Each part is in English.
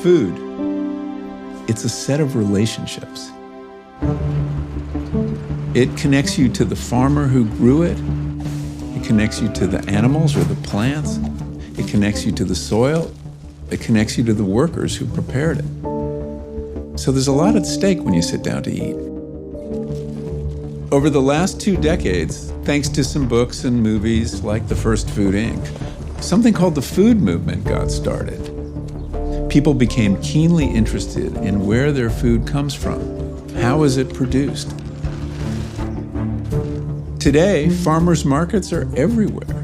food? It's a set of relationships. It connects you to the farmer who grew it. It connects you to the animals or the plants. It connects you to the soil. It connects you to the workers who prepared it. So there's a lot at stake when you sit down to eat. Over the last 2 decades, thanks to some books and movies like The First Food, Inc., something called the food movement got started. People became keenly interested in where their food comes from. How is it produced? Today, farmers' markets are everywhere.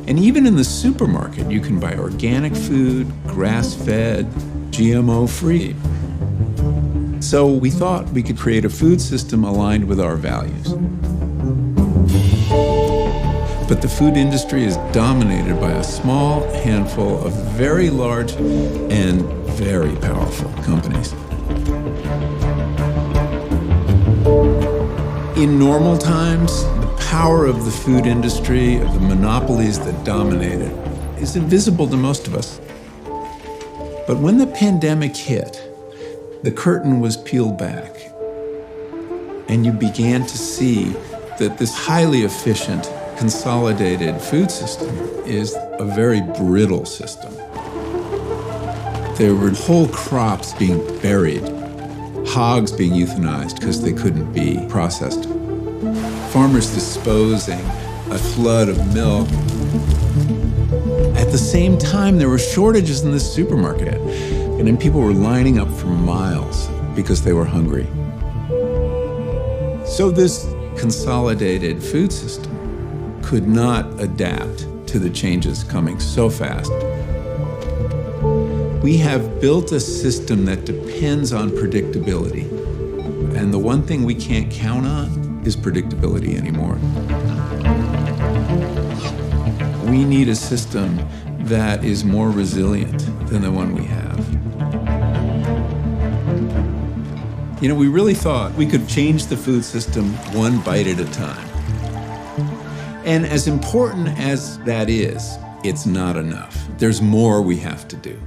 And even in the supermarket, you can buy organic food, grass-fed, GMO-free. So we thought we could create a food system aligned with our values. But the food industry is dominated by a small handful of very large and very powerful companies. In normal times, the power of the food industry, of the monopolies that dominate it, is invisible to most of us. But when the pandemic hit, the curtain was peeled back, and you began to see that this highly efficient, consolidated food system is a very brittle system. There were whole crops being buried, hogs being euthanized because they couldn't be processed, farmers disposing a flood of milk. At the same time, there were shortages in the supermarket, and then people were lining up for miles because they were hungry. So this consolidated food system could not adapt to the changes coming so fast. We have built a system that depends on predictability. And the one thing we can't count on is predictability anymore. We need a system that is more resilient than the one we have. You know, we really thought we could change the food system one bite at a time. And as important as that is, it's not enough. There's more we have to do.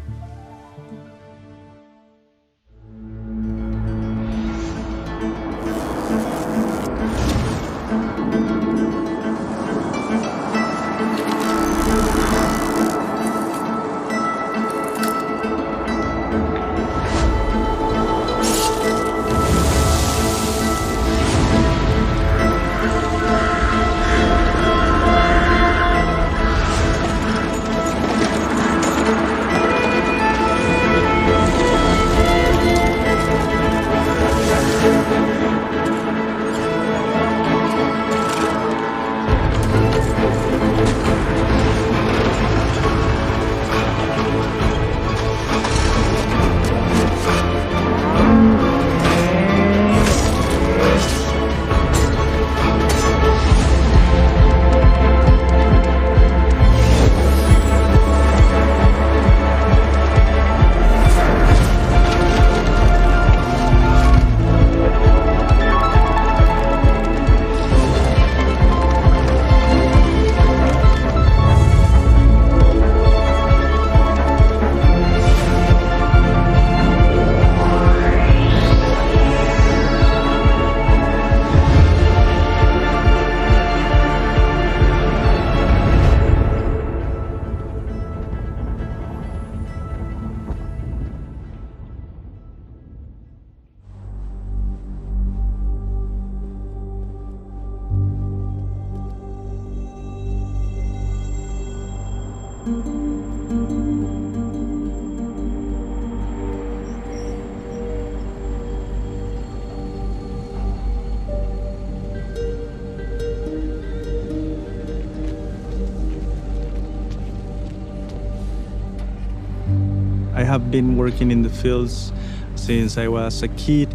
I have been working in the fields since I was a kid,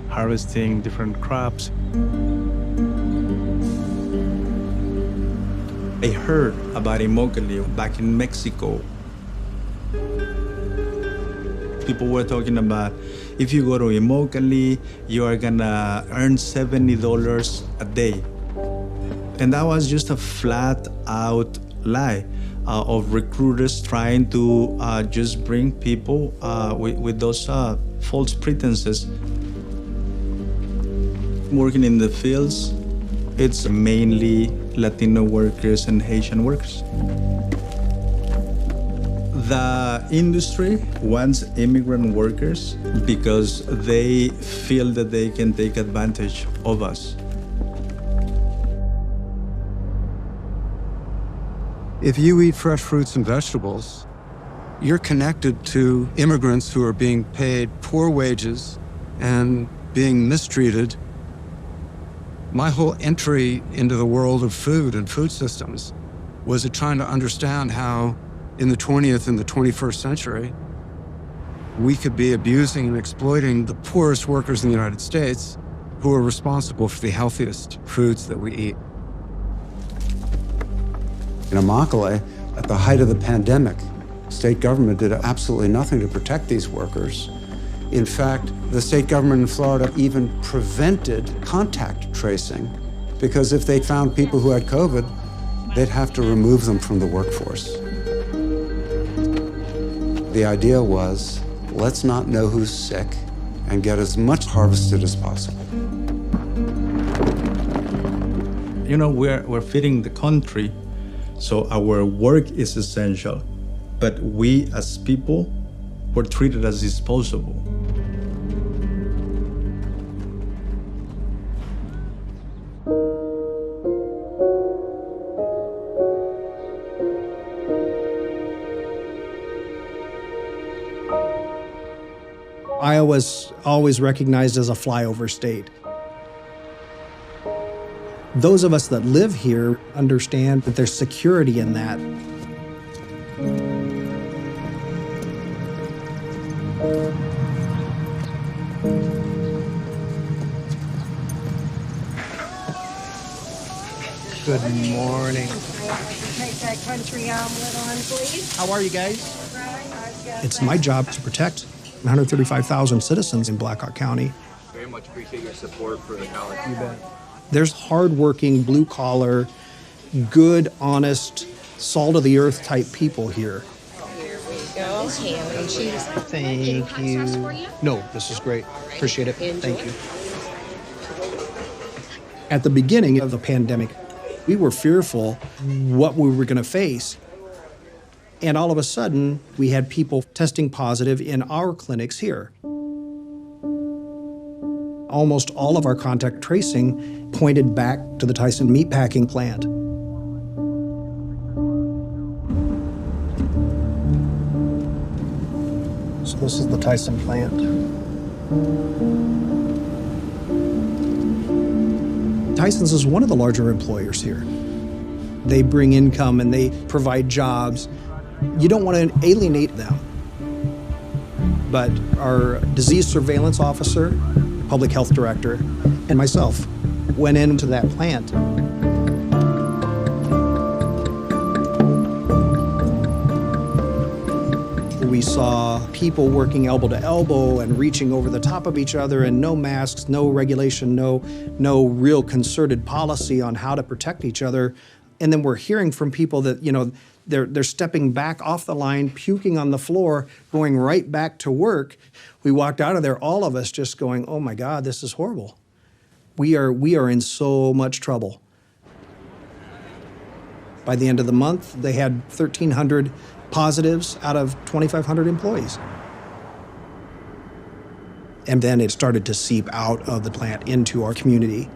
harvesting different crops. I heard about Immokalee back in Mexico. People were talking about, if you go to Immokalee, you are gonna earn $70 a day. And that was just a flat out lie. of recruiters trying to just bring people with those false pretenses. Working in the fields, it's mainly Latino workers and Haitian workers. The industry wants immigrant workers because they feel that they can take advantage of us. If you eat fresh fruits and vegetables, you're connected to immigrants who are being paid poor wages and being mistreated. My whole entry into the world of food and food systems was trying to understand how, in the 20th and the 21st century, we could be abusing and exploiting the poorest workers in the United States who are responsible for the healthiest foods that we eat. In Immokalee, at the height of the pandemic, state government did absolutely nothing to protect these workers. In fact, the state government in Florida even prevented contact tracing because if they found people who had COVID, they'd have to remove them from the workforce. The idea was, let's not know who's sick and get as much harvested as possible. You know, we're feeding the country, so our work is essential, but we as people were treated as disposable. Iowa's always recognized as a flyover state. Those of us that live here understand that there's security in that. Good morning. Take that country omelet on, please. How are you guys? It's my job to protect 135,000 citizens in Blackhawk County. Very much appreciate your support for the college. You bet. There's hardworking, blue-collar, good, honest, salt-of-the-earth type people here. Here we go. Ham and cheese. Thank you. No, this is great. Appreciate it. Thank you. At the beginning of the pandemic, we were fearful what we were going to face. And all of a sudden, we had people testing positive in our clinics here. Almost all of our contact tracing pointed back to the Tyson meatpacking plant. So this is the Tyson plant. Tyson's is one of the larger employers here. They bring income and they provide jobs. You don't want to alienate them. But our disease surveillance officer, public health director, and myself went into that plant. We saw people working elbow to elbow and reaching over the top of each other, and no masks, no regulation, no real concerted policy on how to protect each other. And then we're hearing from people that, you know, they're stepping back off the line, puking on the floor, going right back to work. We walked out of there, all of us just going, oh my God, this is horrible. We are in so much trouble. By the end of the month, they had 1,300 positives out of 2,500 employees. And then it started to seep out of the plant into our community.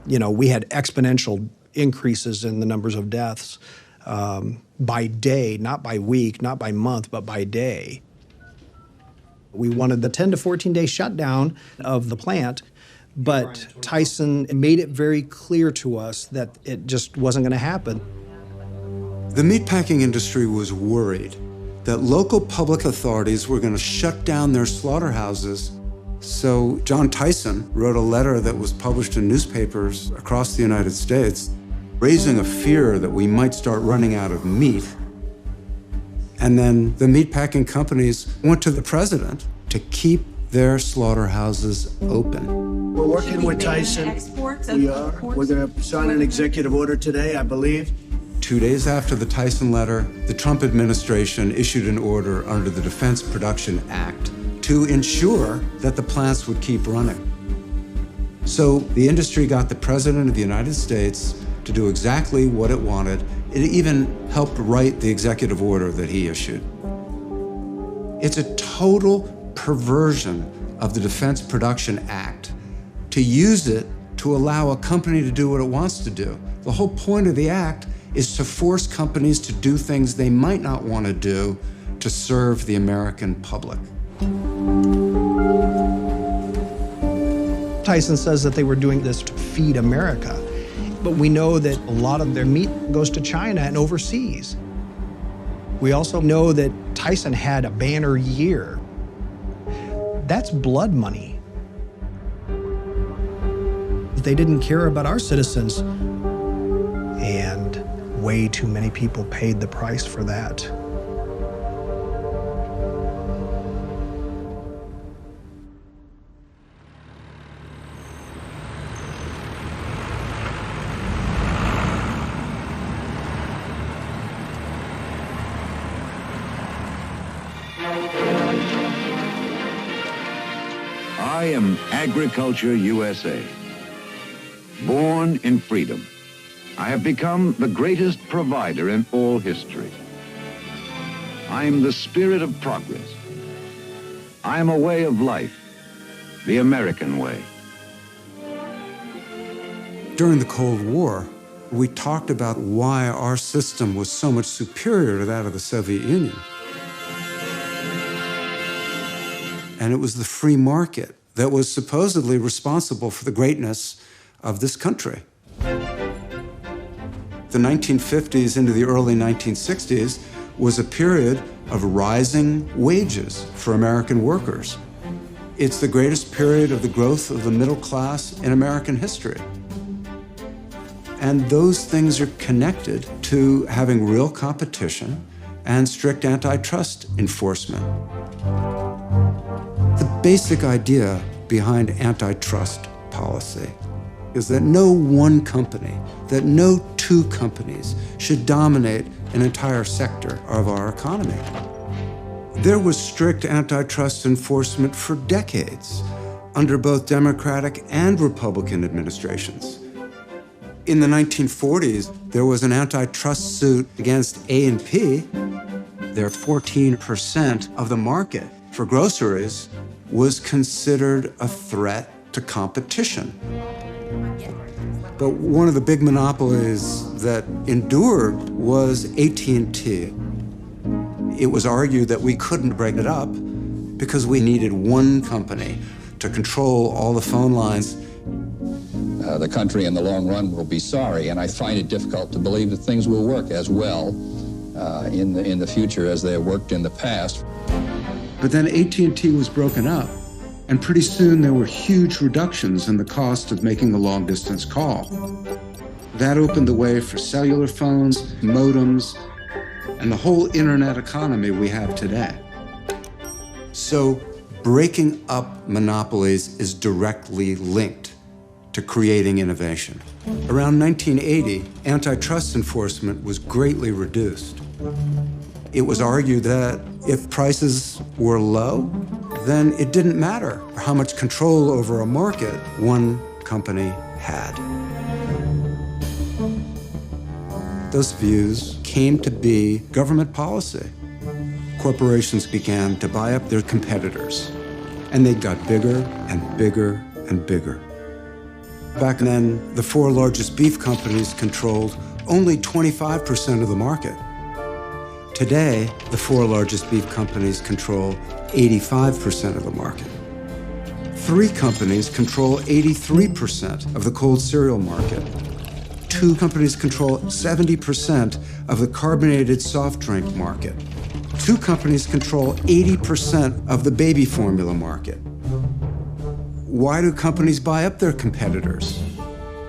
You know, we had exponential increases in the numbers of deaths by day, not by week, not by month, but by day. We wanted the 10 to 14 day shutdown of the plant, but Tyson made it very clear to us that it just wasn't going to happen. The meatpacking industry was worried that local public authorities were going to shut down their slaughterhouses. So John Tyson wrote a letter that was published in newspapers across the United States, raising a fear that we might start running out of meat. And then the meatpacking companies went to the president to keep their slaughterhouses open. We're working with Tyson. We are. We're going to sign an executive order today, I believe, 2 days after the Tyson letter, the Trump administration issued an order under the Defense Production Act to ensure that the plants would keep running. So the industry got the President of the United States to do exactly what it wanted. It even helped write the executive order that he issued. It's a total perversion of the Defense Production Act to use it to allow a company to do what it wants to do. The whole point of the act is to force companies to do things they might not want to do to serve the American public. Tyson says that they were doing this to feed America, but we know that a lot of their meat goes to China and overseas. We also know that Tyson had a banner year. That's blood money. They didn't care about our citizens, and way too many people paid the price for that. I am Agriculture USA. Born in freedom, I have become the greatest provider in all history. I am the spirit of progress. I am a way of life, the American way. During the Cold War, we talked about why our system was so much superior to that of the Soviet Union. And it was the free market that was supposedly responsible for the greatness of this country. The 1950s into the early 1960s was a period of rising wages for American workers. It's the greatest period of the growth of the middle class in American history. And those things are connected to having real competition and strict antitrust enforcement. The basic idea behind antitrust policy is that no one company, that no two companies should dominate an entire sector of our economy. There was strict antitrust enforcement for decades under both Democratic and Republican administrations. In the 1940s, there was an antitrust suit against A&P. Their 14% of the market for groceries was considered a threat to competition. But one of the big monopolies that endured was AT&T. It was argued that we couldn't break it up because we needed one company to control all the phone lines. The country in the long run will be sorry, and I find it difficult to believe that things will work as well in the future as they have worked in the past. But then AT&T was broken up, and pretty soon there were huge reductions in the cost of making a long-distance call. That opened the way for cellular phones, modems, and the whole internet economy we have today. So breaking up monopolies is directly linked to creating innovation. Around 1980, antitrust enforcement was greatly reduced. It was argued that if prices were low, then it didn't matter how much control over a market one company had. Those views came to be government policy. Corporations began to buy up their competitors, and they got bigger and bigger and bigger. Back then, the four largest beef companies controlled only 25% of the market. Today, the four largest beef companies control 85% of the market. Three companies control 83% of the cold cereal market. Two companies control 70% of the carbonated soft drink market. Two companies control 80% of the baby formula market. Why do companies buy up their competitors?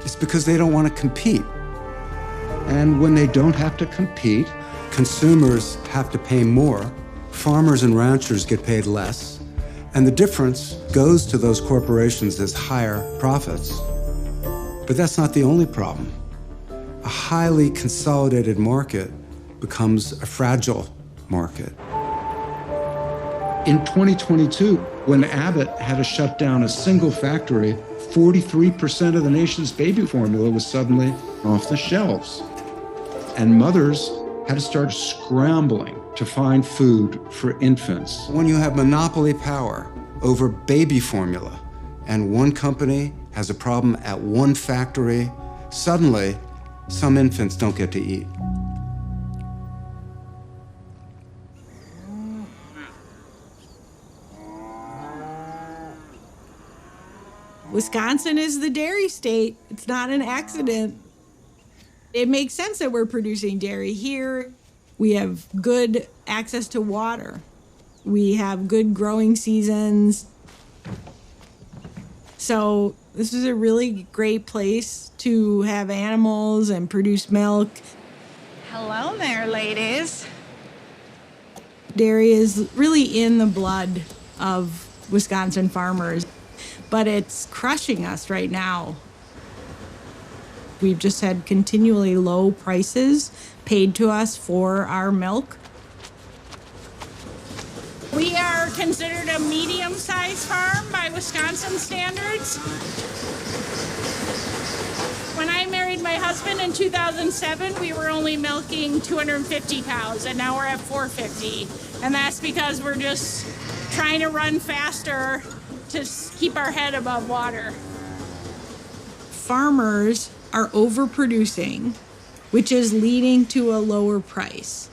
It's because they don't want to compete. And when they don't have to compete, consumers have to pay more, farmers and ranchers get paid less, and the difference goes to those corporations as higher profits. But that's not the only problem. a highly consolidated market becomes a fragile market. In 2022, when Abbott had to shut down a single factory, 43% of the nation's baby formula was suddenly off the shelves. And mothers had to start scrambling to find food for infants. When you have monopoly power over baby formula and one company has a problem at one factory, suddenly some infants don't get to eat. Wisconsin is the dairy state. It's not an accident. It makes sense that we're producing dairy here. We have good access to water. We have good growing seasons. So this is a really great place to have animals and produce milk. Hello there, ladies. Dairy is really in the blood of Wisconsin farmers, but it's crushing us right now. We've just had continually low prices paid to us for our milk. We are considered a medium-sized farm by Wisconsin standards. When I married my husband in 2007, we were only milking 250 cows, and now we're at 450. And that's because we're just trying to run faster to keep our head above water. Farmers are overproducing, which is leading to a lower price.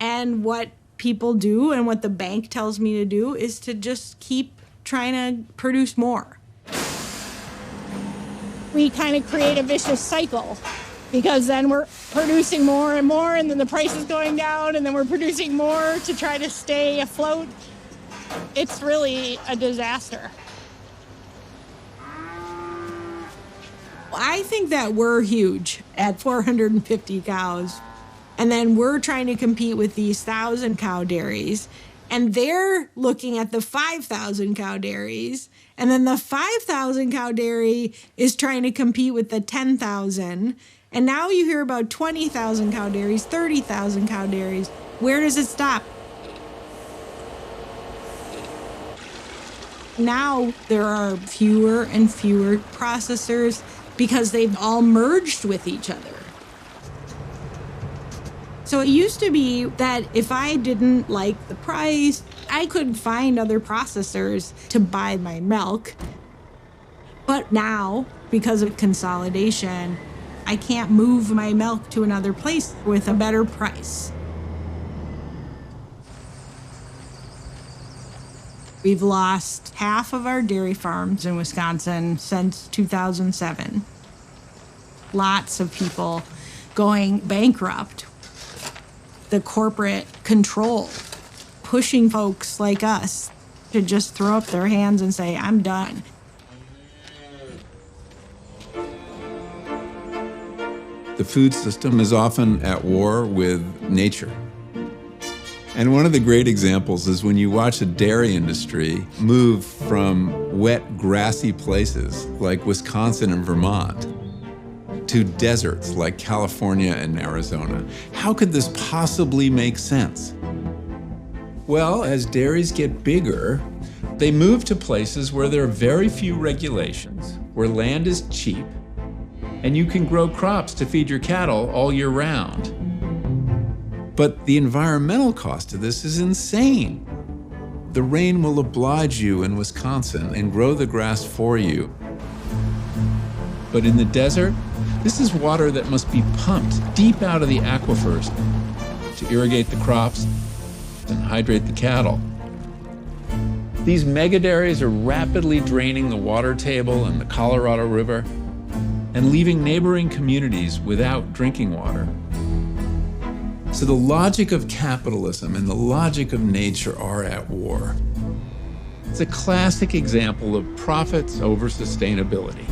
And what people do and what the bank tells me to do is to just keep trying to produce more. We kind of create a vicious cycle because then we're producing more and more, and then the price is going down, and then we're producing more to try to stay afloat. It's really a disaster. I think that we're huge at 450 cows. And then we're trying to compete with these 1,000 cow dairies. And they're looking at the 5,000 cow dairies. And then the 5,000 cow dairy is trying to compete with the 10,000. And now you hear about 20,000 cow dairies, 30,000 cow dairies. Where does it stop? Now there are fewer and fewer processors because they've all merged with each other. So it used to be that if I didn't like the price, I could find other processors to buy my milk. But now, because of consolidation, I can't move my milk to another place with a better price. We've lost half of our dairy farms in Wisconsin since 2007. Lots of people going bankrupt. The corporate control pushing folks like us to just throw up their hands and say, I'm done. The food system is often at war with nature. And one of the great examples is when you watch the dairy industry move from wet, grassy places like Wisconsin and Vermont to deserts like California and Arizona. How could this possibly make sense? Well, as dairies get bigger, they move to places where there are very few regulations, where land is cheap, and you can grow crops to feed your cattle all year round. But the environmental cost of this is insane. The rain will oblige you in Wisconsin and grow the grass for you. But in the desert, this is water that must be pumped deep out of the aquifers to irrigate the crops and hydrate the cattle. These megadairies are rapidly draining the water table in the Colorado River and leaving neighboring communities without drinking water. So the logic of capitalism and the logic of nature are at war. It's a classic example of profits over sustainability.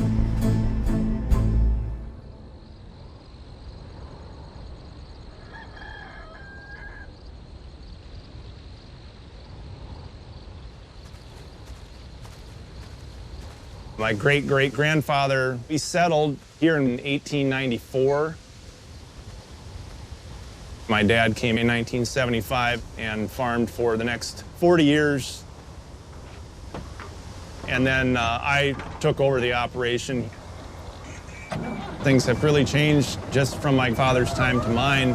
My great-great-grandfather, he settled here in 1894. My dad came in 1975 and farmed for the next 40 years. And then I took over the operation. Things have really changed just from my father's time to mine.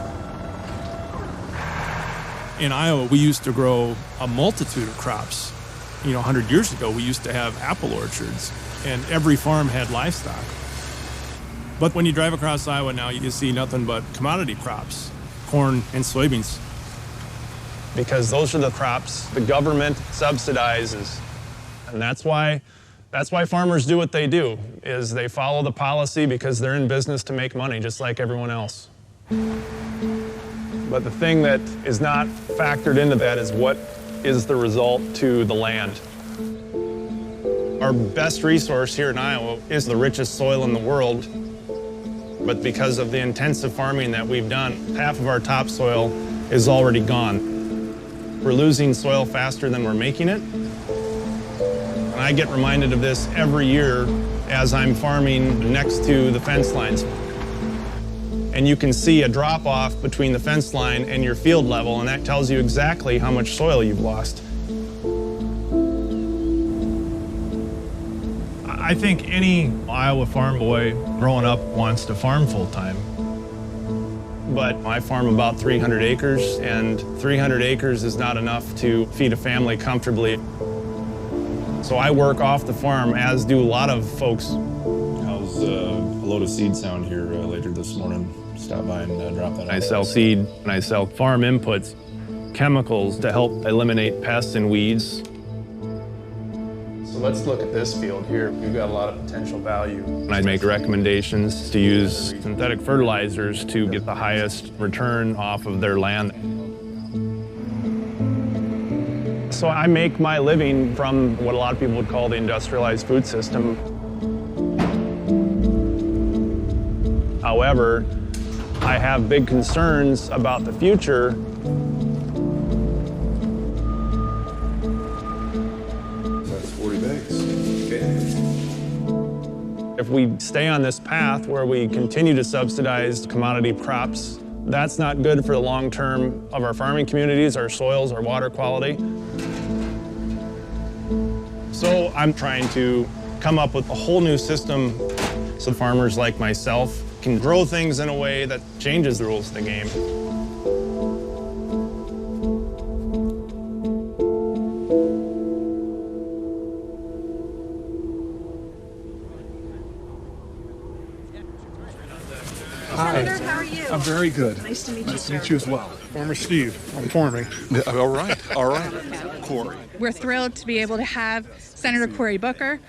In Iowa, we used to grow a multitude of crops. 100 years ago, we used to have apple orchards, and every farm had livestock. But when you drive across Iowa now, you see nothing but commodity crops, corn and soybeans. Because those are the crops the government subsidizes. And that's why farmers do what they do, is they follow the policy because they're in business to make money, just like everyone else. But the thing that is not factored into that is what is the result to the land. Our best resource here in Iowa is the richest soil in the world. But because of the intensive farming that we've done, half of our topsoil is already gone. We're losing soil faster than we're making it. And I get reminded of this every year as I'm farming next to the fence lines. And you can see a drop-off between the fence line and your field level, and that tells you exactly how much soil you've lost. I think any Iowa farm boy growing up wants to farm full-time. But I farm about 300 acres, and 300 acres is not enough to feed a family comfortably. So I work off the farm, as do a lot of folks. How's a load of seed sound here later this morning? Stop by and drop that off. I sell seed, and I sell farm inputs, chemicals to help eliminate pests and weeds. So let's look at this field here. We've got a lot of potential value. And I make recommendations to use synthetic fertilizers to get the highest return off of their land. So I make my living from what a lot of people would call the industrialized food system. However, I have big concerns about the future. That's 40 bags. Okay. If we stay on this path where we continue to subsidize commodity crops, that's not good for the long term of our farming communities, our soils, our water quality. So I'm trying to come up with a whole new system so farmers like myself can grow things in a way that changes the rules of the game. Senator, how are you? I'm very good. Nice to meet you, Nice to sir. meet you as well. Farmer Steve, I'm farming. All right, all right. Corey. We're thrilled to be able to have Senator Cory Booker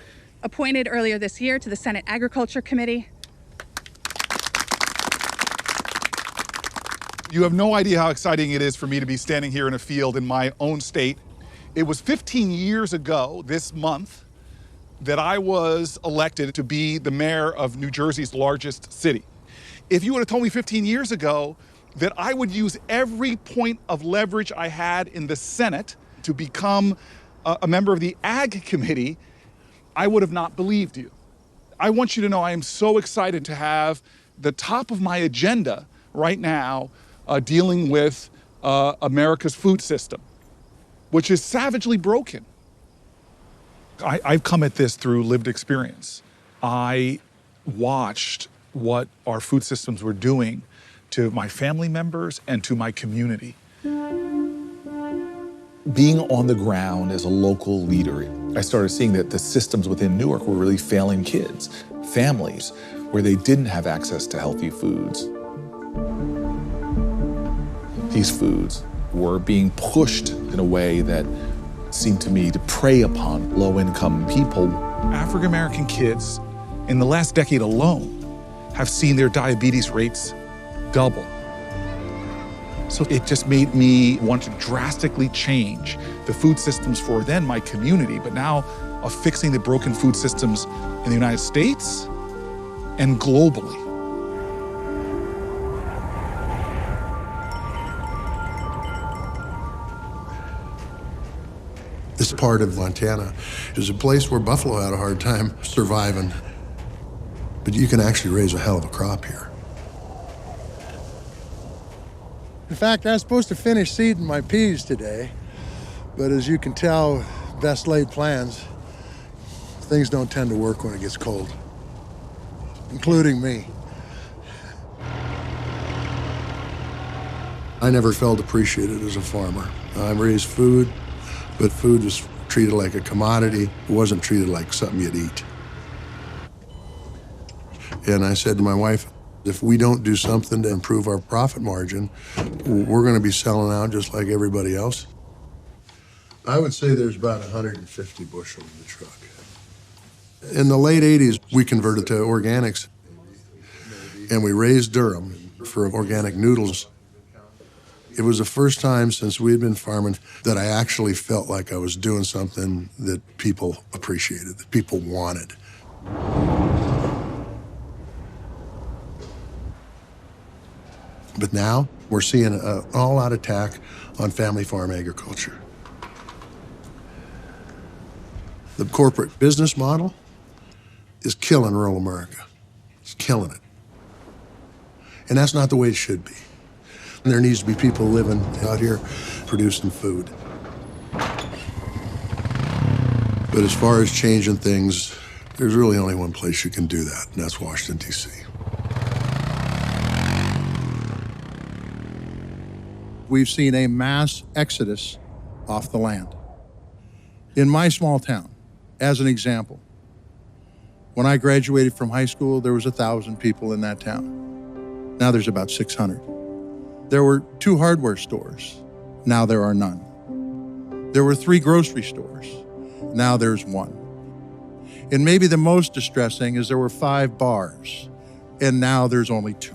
appointed earlier this year to the Senate Agriculture Committee. You have no idea how exciting it is for me to be standing here in a field in my own state. It was 15 years ago this month that I was elected to be the mayor of New Jersey's largest city. If you would have told me 15 years ago that I would use every point of leverage I had in the Senate to become a member of the Ag Committee, I would have not believed you. I want you to know I am so excited to have the top of my agenda right now dealing with America's food system, which is savagely broken. I've come at this through lived experience. I watched what our food systems were doing to my family members and to my community. Being on the ground as a local leader, I started seeing that the systems within Newark were really failing kids, families, where they didn't have access to healthy foods. These foods were being pushed in a way that seemed to me to prey upon low-income people. African-American kids in the last decade alone have seen their diabetes rates double. So it just made me want to drastically change the food systems for then my community, but now of fixing the broken food systems in the United States and globally. This part of Montana is a place where buffalo had a hard time surviving. But you can actually raise a hell of a crop here. In fact, I was supposed to finish seeding my peas today, but as you can tell, best laid plans, things don't tend to work when it gets cold, including me. I never felt appreciated as a farmer. I raised food, but food was treated like a commodity. It wasn't treated like something you'd eat. And I said to my wife, if we don't do something to improve our profit margin, we're going to be selling out just like everybody else. I would say there's about 150 bushel in the truck. In the late 80s, we converted to organics, and we raised durum for organic noodles. It was the first time since we'd been farming that I actually felt like I was doing something that people appreciated, that people wanted. But now we're seeing an all-out attack on family farm agriculture. The corporate business model is killing rural America. It's killing it. And that's not the way it should be. And there needs to be people living out here producing food. But as far as changing things, there's really only one place you can do that, and that's Washington, D.C. We've seen a mass exodus off the land. In my small town, as an example, when I graduated from high school, there was 1,000 people in that town. Now there's about 600. There were 2 hardware stores. Now there are none. There were 3 grocery stores. Now there's 1. And maybe the most distressing is there were 5 bars, and now there's only 2.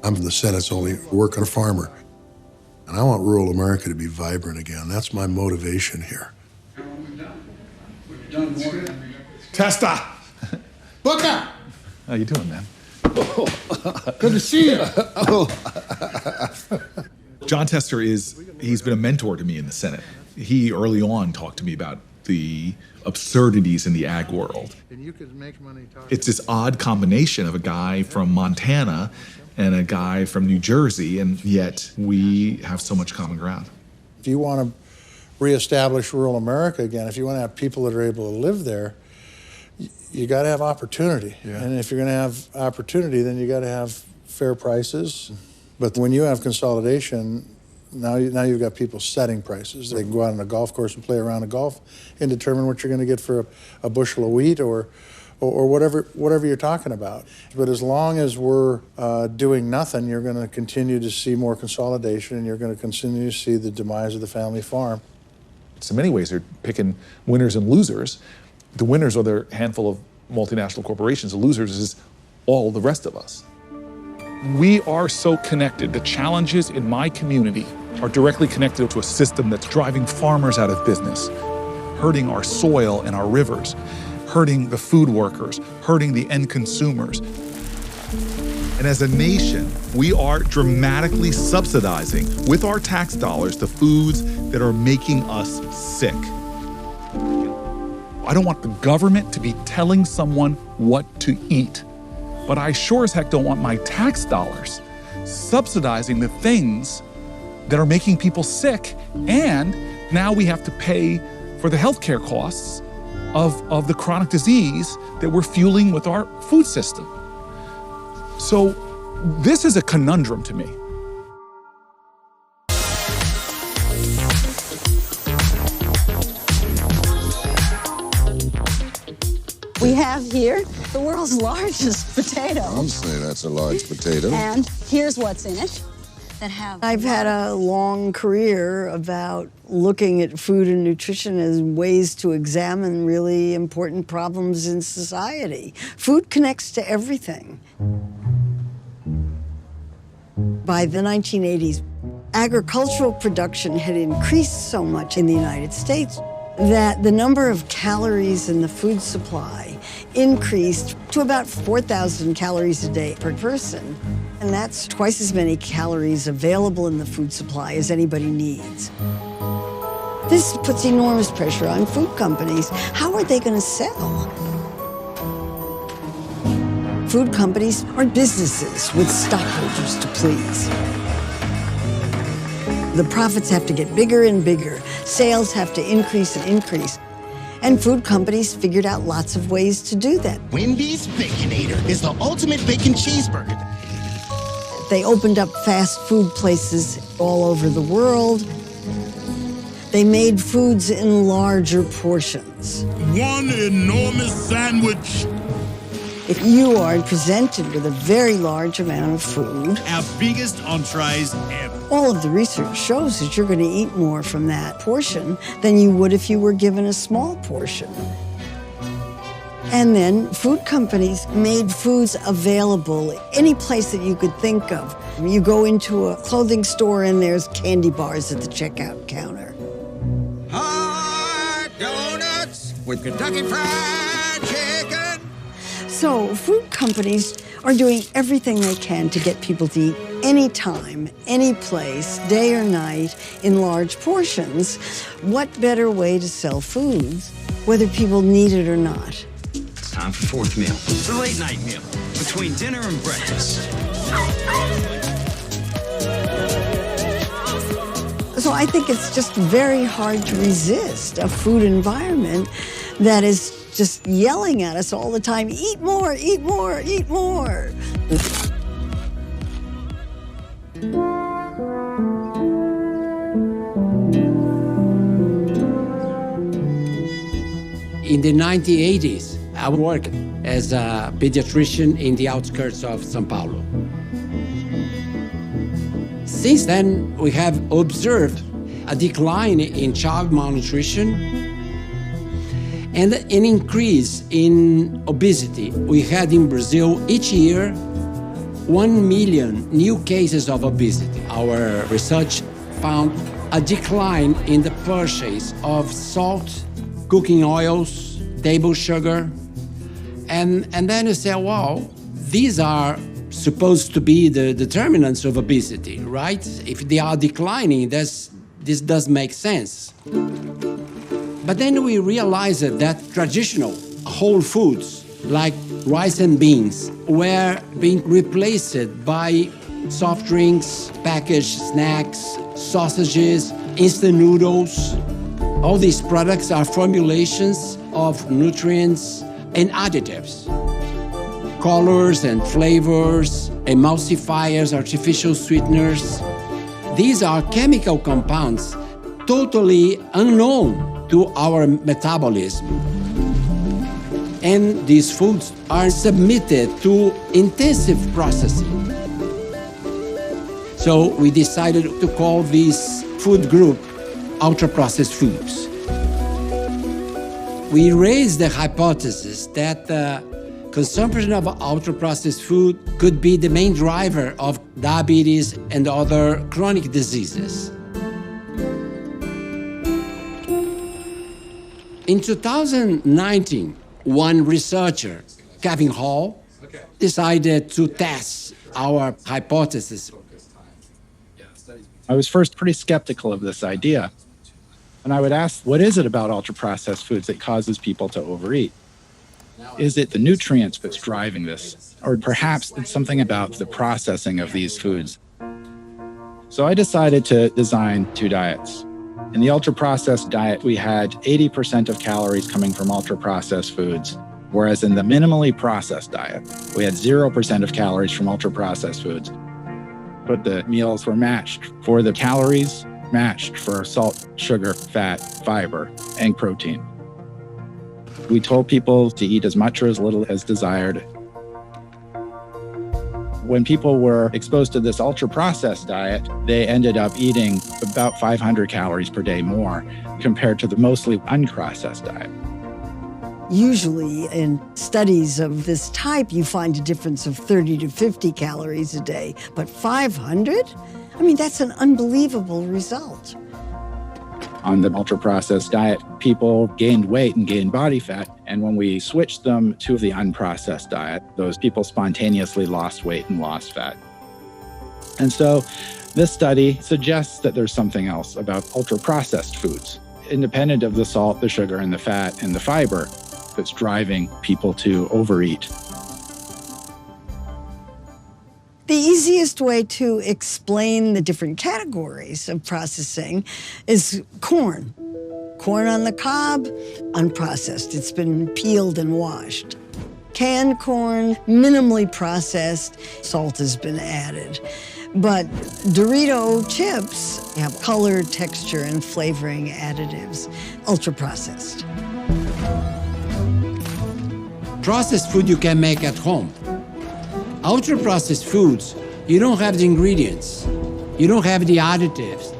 I'm from the Senate's only working farmer. And I want rural America to be vibrant again. That's my motivation here. Testa! Booker! How you doing, man? Good to see you. John Tester he's been a mentor to me in the Senate. He early on talked to me about the absurdities in the ag world. It's this odd combination of a guy from Montana and a guy from New Jersey, and yet we have so much common ground. If you want to reestablish rural America again, if you want to have people that are able to live there, you got to have opportunity. Yeah. And if you're going to have opportunity, then you got to have fair prices. But when you have consolidation, now you've got people setting prices. They can go out on a golf course and play around a golf and determine what you're going to get for a bushel of wheat or whatever you're talking about. But as long as we're doing nothing, you're going to continue to see more consolidation, and you're going to continue to see the demise of the family farm. So in many ways, they're picking winners and losers. The winners are the handful of multinational corporations. The losers is all the rest of us. We are so connected. The challenges in my community are directly connected to a system that's driving farmers out of business, hurting our soil and our rivers, hurting the food workers, hurting the end consumers. And as a nation, we are dramatically subsidizing with our tax dollars the foods that are making us sick. I don't want the government to be telling someone what to eat, but I sure as heck don't want my tax dollars subsidizing the things that are making people sick, and now we have to pay for the healthcare costs of the chronic disease that we're fueling with our food system. So this is a conundrum to me. We have here the world's largest potato. I'll say that's a large potato. And here's what's in it. I've had a long career about looking at food and nutrition as ways to examine really important problems in society. Food connects to everything. By the 1980s, agricultural production had increased so much in the United States that the number of calories in the food supply increased to about 4,000 calories a day per person. And that's twice as many calories available in the food supply as anybody needs. This puts enormous pressure on food companies. How are they going to sell? Food companies are businesses with stockholders to please. The profits have to get bigger and bigger. Sales have to increase and increase. And food companies figured out lots of ways to do that. Wendy's Baconator is the ultimate bacon cheeseburger. They opened up fast food places all over the world. They made foods in larger portions. One enormous sandwich. If you are presented with a very large amount of food, Our biggest entrees ever. all of the research shows that you're going to eat more from that portion than you would if you were given a small portion. And then food companies made foods available any place that you could think of. You go into a clothing store and there's candy bars at the checkout counter. Hot donuts with Kentucky Fried Chicken. So food companies are doing everything they can to get people to eat anytime, any place, day or night, in large portions. What better way to sell foods, whether people need it or not? It's time for fourth meal, the late night meal, between dinner and breakfast. So I think it's just very hard to resist a food environment that is just yelling at us all the time, eat more, eat more, eat more. In the 1980s, I worked as a pediatrician in the outskirts of São Paulo. Since then, we have observed a decline in child malnutrition and an increase in obesity. We had in Brazil each year 1 million new cases of obesity. Our research found a decline in the purchase of salt, cooking oils, table sugar, and then you say, well, these are supposed to be the determinants of obesity, right? If they are declining, this does make sense. But then we realized that traditional whole foods like rice and beans were being replaced by soft drinks, packaged snacks, sausages, instant noodles. All these products are formulations of nutrients and additives. Colors and flavors, emulsifiers, artificial sweeteners. These are chemical compounds totally unknown to our metabolism. And these foods are submitted to intensive processing. So we decided to call this food group ultra-processed foods. We raised the hypothesis that consumption of ultra-processed food could be the main driver of diabetes and other chronic diseases. In 2019, one researcher, Kevin Hall, decided to test our hypothesis. I was first pretty skeptical of this idea. And I would ask, what is it about ultra-processed foods that causes people to overeat? Is it the nutrients that's driving this? Or perhaps it's something about the processing of these foods? So I decided to design two diets. In the ultra-processed diet, we had 80% of calories coming from ultra-processed foods, whereas in the minimally processed diet, we had 0% of calories from ultra-processed foods. But the meals were matched for the calories, matched for salt, sugar, fat, fiber, and protein. We told people to eat as much or as little as desired. When people were exposed to this ultra-processed diet, they ended up eating about 500 calories per day more compared to the mostly unprocessed diet. Usually in studies of this type, you find a difference of 30 to 50 calories a day, but 500? I mean, that's an unbelievable result. On the ultra-processed diet, people gained weight and gained body fat. And when we switched them to the unprocessed diet, those people spontaneously lost weight and lost fat. And so this study suggests that there's something else about ultra-processed foods, independent of the salt, the sugar, and the fat, and the fiber, that's driving people to overeat. The easiest way to explain the different categories of processing is corn. Corn on the cob, unprocessed. It's been peeled and washed. Canned corn, minimally processed, salt has been added. But Dorito chips have color, texture, and flavoring additives, ultra-processed. Processed food you can make at home. Ultra-processed foods, you don't have the ingredients, you don't have the additives,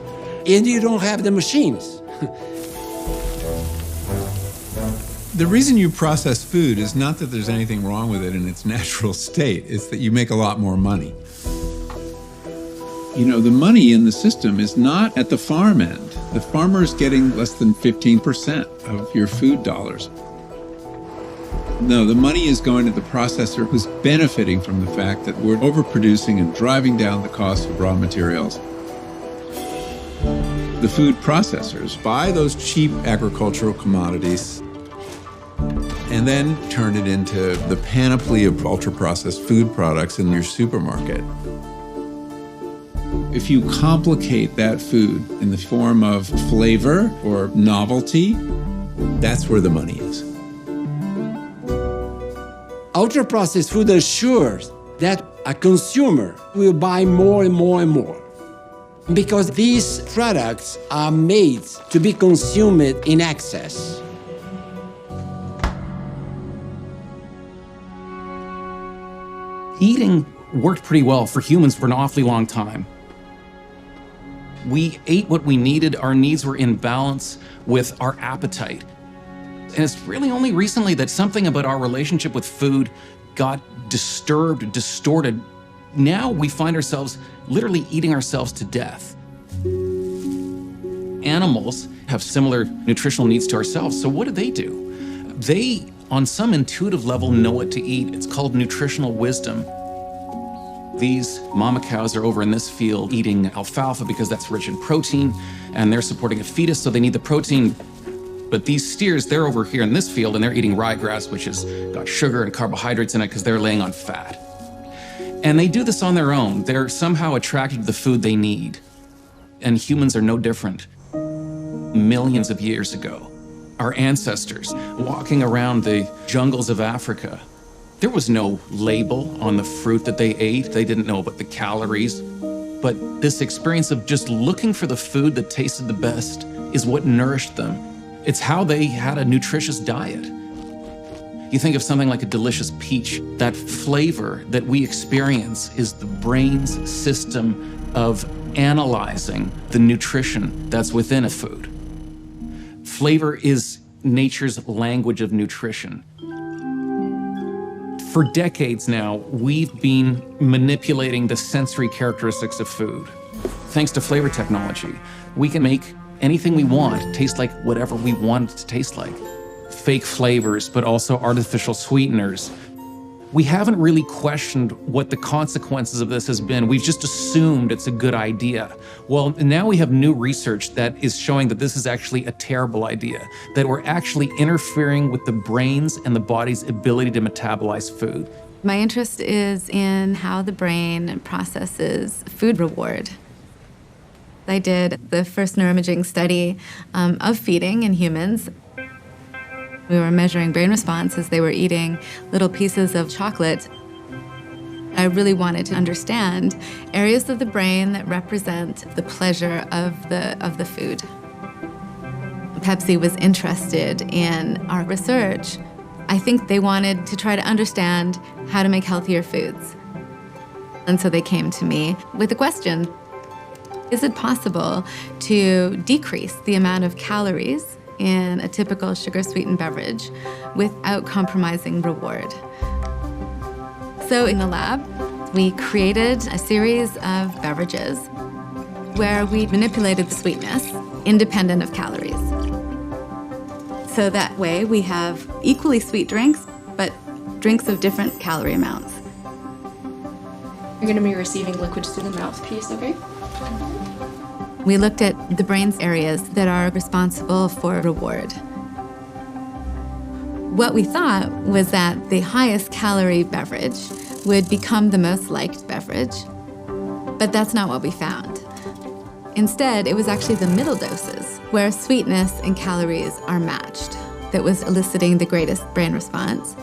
and you don't have the machines. The reason you process food is not that there's anything wrong with it in its natural state, it's that you make a lot more money. You know, the money in the system is not at the farm end. The farmer is getting less than 15% of your food dollars. No, the money is going to the processor who's benefiting from the fact that we're overproducing and driving down the cost of raw materials. The food processors buy those cheap agricultural commodities and then turn it into the panoply of ultra-processed food products in your supermarket. If you complicate that food in the form of flavor or novelty, that's where the money is. Ultra-processed food assures that a consumer will buy more and more and more because these products are made to be consumed in excess. Eating worked pretty well for humans for an awfully long time. We ate what we needed, our needs were in balance with our appetite. And it's really only recently that something about our relationship with food got disturbed, distorted. Now we find ourselves literally eating ourselves to death. Animals have similar nutritional needs to ourselves, so what do? They, on some intuitive level, know what to eat. It's called nutritional wisdom. These mama cows are over in this field eating alfalfa because that's rich in protein, and they're supporting a fetus, so they need the protein. But these steers, they're over here in this field and they're eating ryegrass, which has got sugar and carbohydrates in it because they're laying on fat. And they do this on their own. They're somehow attracted to the food they need. And humans are no different. Millions of years ago, our ancestors walking around the jungles of Africa, there was no label on the fruit that they ate. They didn't know about the calories. But this experience of just looking for the food that tasted the best is what nourished them. It's how they had a nutritious diet. You think of something like a delicious peach, that flavor that we experience is the brain's system of analyzing the nutrition that's within a food. Flavor is nature's language of nutrition. For decades now, we've been manipulating the sensory characteristics of food. Thanks to flavor technology, we can make anything we want taste like whatever we want it to taste like. Fake flavors, but also artificial sweeteners. We haven't really questioned what the consequences of this has been. We've just assumed it's a good idea. Well, now we have new research that is showing that this is actually a terrible idea, that we're actually interfering with the brain's and the body's ability to metabolize food. My interest is in how the brain processes food reward. I did the first neuroimaging study of feeding in humans. We were measuring brain response as they were eating little pieces of chocolate. I really wanted to understand areas of the brain that represent the pleasure of the food. Pepsi was interested in our research. I think they wanted to try to understand how to make healthier foods. And so they came to me with a question. Is it possible to decrease the amount of calories in a typical sugar-sweetened beverage without compromising reward? So in the lab, we created a series of beverages where we manipulated the sweetness independent of calories. So that way we have equally sweet drinks, but drinks of different calorie amounts. You're going to be receiving liquids through the mouthpiece, okay? We looked at the brain's areas that are responsible for reward. What we thought was that the highest calorie beverage would become the most liked beverage. But that's not what we found. Instead, it was actually the middle doses, where sweetness and calories are matched, that was eliciting the greatest brain response.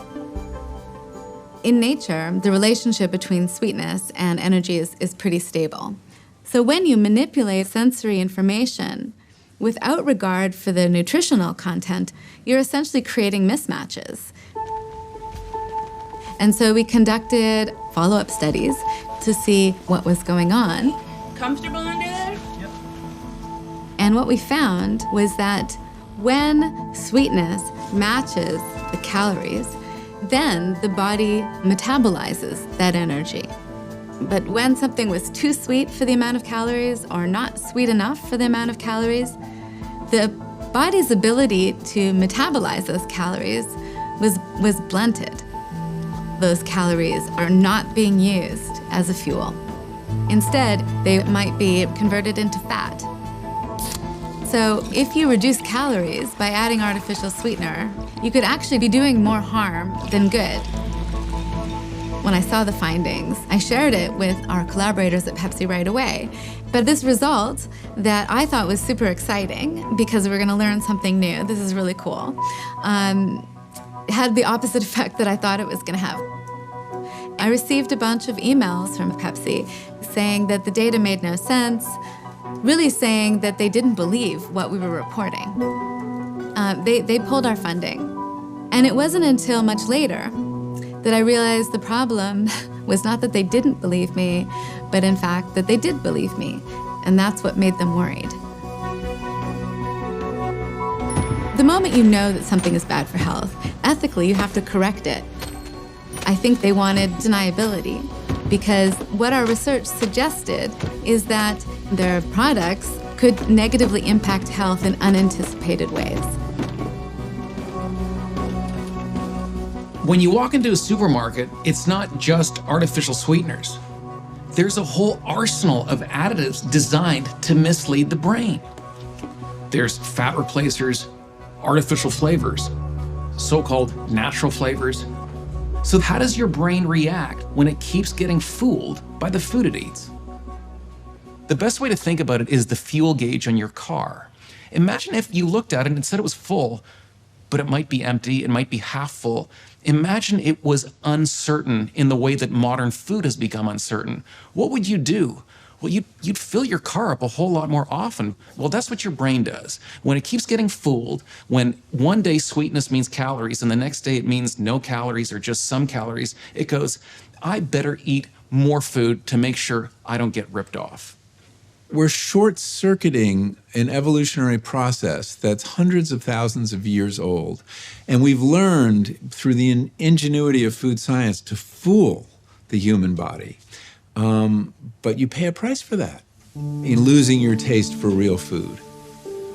In nature, the relationship between sweetness and energy is pretty stable. So when you manipulate sensory information without regard for the nutritional content, you're essentially creating mismatches. And so we conducted follow-up studies to see what was going on. Comfortable under there? Yep. And what we found was that when sweetness matches the calories, then the body metabolizes that energy. But when something was too sweet for the amount of calories or not sweet enough for the amount of calories, the body's ability to metabolize those calories was blunted. Those calories are not being used as a fuel. Instead, they might be converted into fat. So if you reduce calories by adding artificial sweetener, you could actually be doing more harm than good. When I saw the findings, I shared it with our collaborators at Pepsi right away. But this result that I thought was super exciting, because we're gonna learn something new, this is really cool, had the opposite effect that I thought it was gonna have. I received a bunch of emails from Pepsi saying that the data made no sense, really saying that they didn't believe what we were reporting. They pulled our funding. And it wasn't until much later that I realized the problem was not that they didn't believe me, but in fact that they did believe me. And that's what made them worried. The moment you know that something is bad for health, ethically you have to correct it. I think they wanted deniability, because what our research suggested is that their products could negatively impact health in unanticipated ways. When you walk into a supermarket, it's not just artificial sweeteners. There's a whole arsenal of additives designed to mislead the brain. There's fat replacers, artificial flavors, so-called natural flavors. So how does your brain react when it keeps getting fooled by the food it eats? The best way to think about it is the fuel gauge on your car. Imagine if you looked at it and said it was full, but it might be empty, it might be half full. Imagine it was uncertain in the way that modern food has become uncertain. What would you do? Well, you'd fill your car up a whole lot more often. Well, that's what your brain does. When it keeps getting fooled, when one day sweetness means calories and the next day it means no calories or just some calories, it goes, I better eat more food to make sure I don't get ripped off. We're short-circuiting an evolutionary process that's hundreds of thousands of years old. And we've learned through the ingenuity of food science to fool the human body. But you pay a price for that in losing your taste for real food.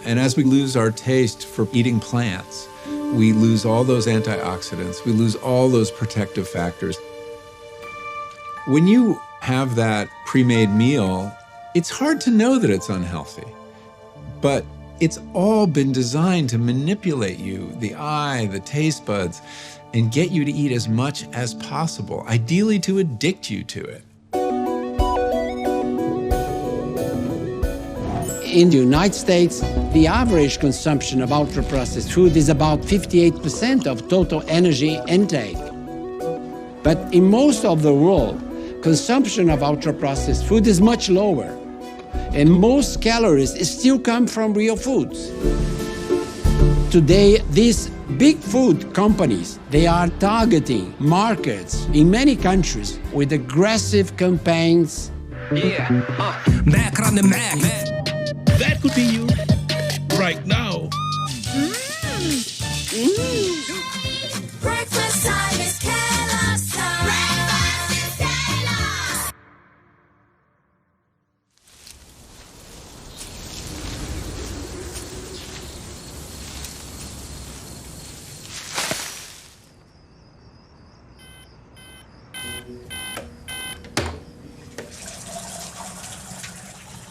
And as we lose our taste for eating plants, we lose all those antioxidants, we lose all those protective factors. When you have that pre-made meal, it's hard to know that it's unhealthy, but it's all been designed to manipulate you, the eye, the taste buds, and get you to eat as much as possible, ideally to addict you to it. In the United States, the average consumption of ultra-processed food is about 58% of total energy intake. But in most of the world, consumption of ultra-processed food is much lower, and most calories still come from real foods. Today, these big food companies, they are targeting markets in many countries with aggressive campaigns. Mac on the Mac. That could be you right now. Breakfast time is Kellogg's time. Breakfast is Kellogg's.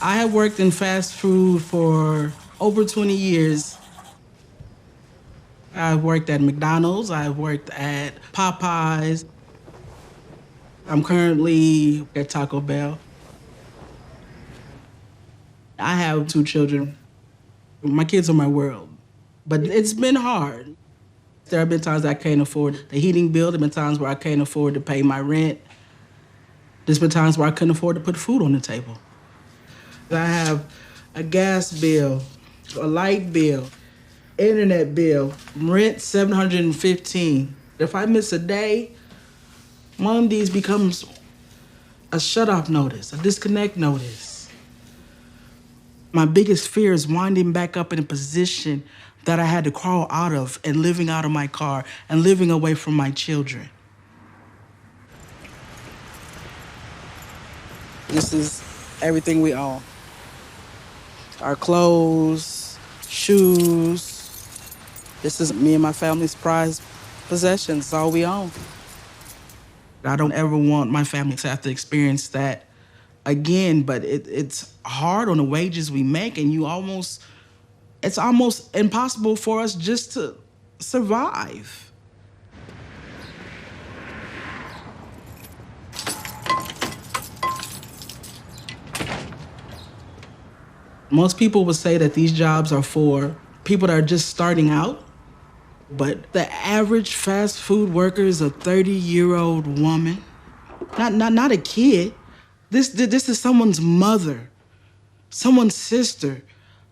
I have worked in fast food for over 20 years. I've worked at McDonald's, I've worked at Popeyes. I'm currently at Taco Bell. I have 2 children. My kids are my world, but it's been hard. There have been times I can't afford the heating bill. There have been times where I can't afford to pay my rent. There's been times where I couldn't afford to put food on the table. I have a gas bill, a light bill, internet bill, rent $715. If I miss a day, one of these becomes a shut-off notice, a disconnect notice. My biggest fear is winding back up in a position that I had to crawl out of and living out of my car and living away from my children. This is everything we own. Our clothes, shoes. This is me and my family's prized possessions, all we own. I don't ever want my family to have to experience that again, but it's hard on the wages we make, and it's almost impossible for us just to survive. Most people would say that these jobs are for people that are just starting out, but the average fast food worker is a 30-year-old woman, not a kid. This is someone's mother, someone's sister,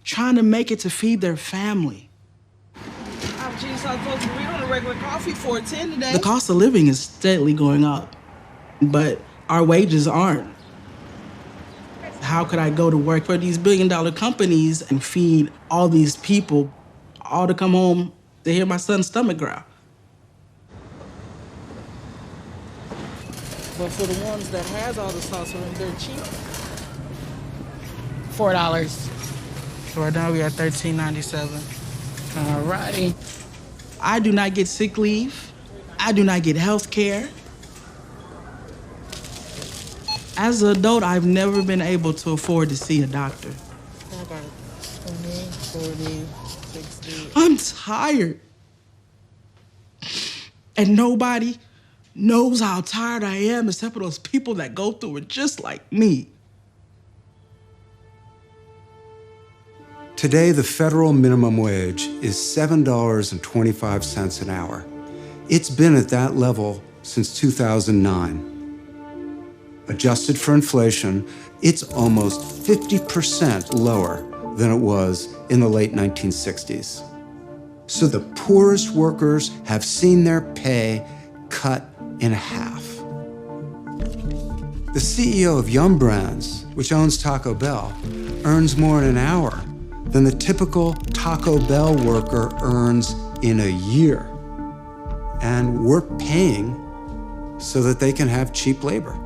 trying to make it to feed their family. Oh, geez, I'm supposed to read on a regular coffee for $10 today. The cost of living is steadily going up, but our wages aren't. How could I go to work for these billion-dollar companies and feed all these people, all to come home to hear my son's stomach growl? But for the ones that has all the sauce in them, they're cheap. $4. So right now we at $13.97. All righty. I do not get sick leave. I do not get health care. As an adult, I've never been able to afford to see a doctor. I got 20, 40, 60. I'm tired. And nobody knows how tired I am except for those people that go through it just like me. Today, the federal minimum wage is $7.25 an hour. It's been at that level since 2009. Adjusted for inflation, it's almost 50% lower than it was in the late 1960s. So the poorest workers have seen their pay cut in half. The CEO of Yum Brands, which owns Taco Bell, earns more in an hour than the typical Taco Bell worker earns in a year. And we're paying so that they can have cheap labor.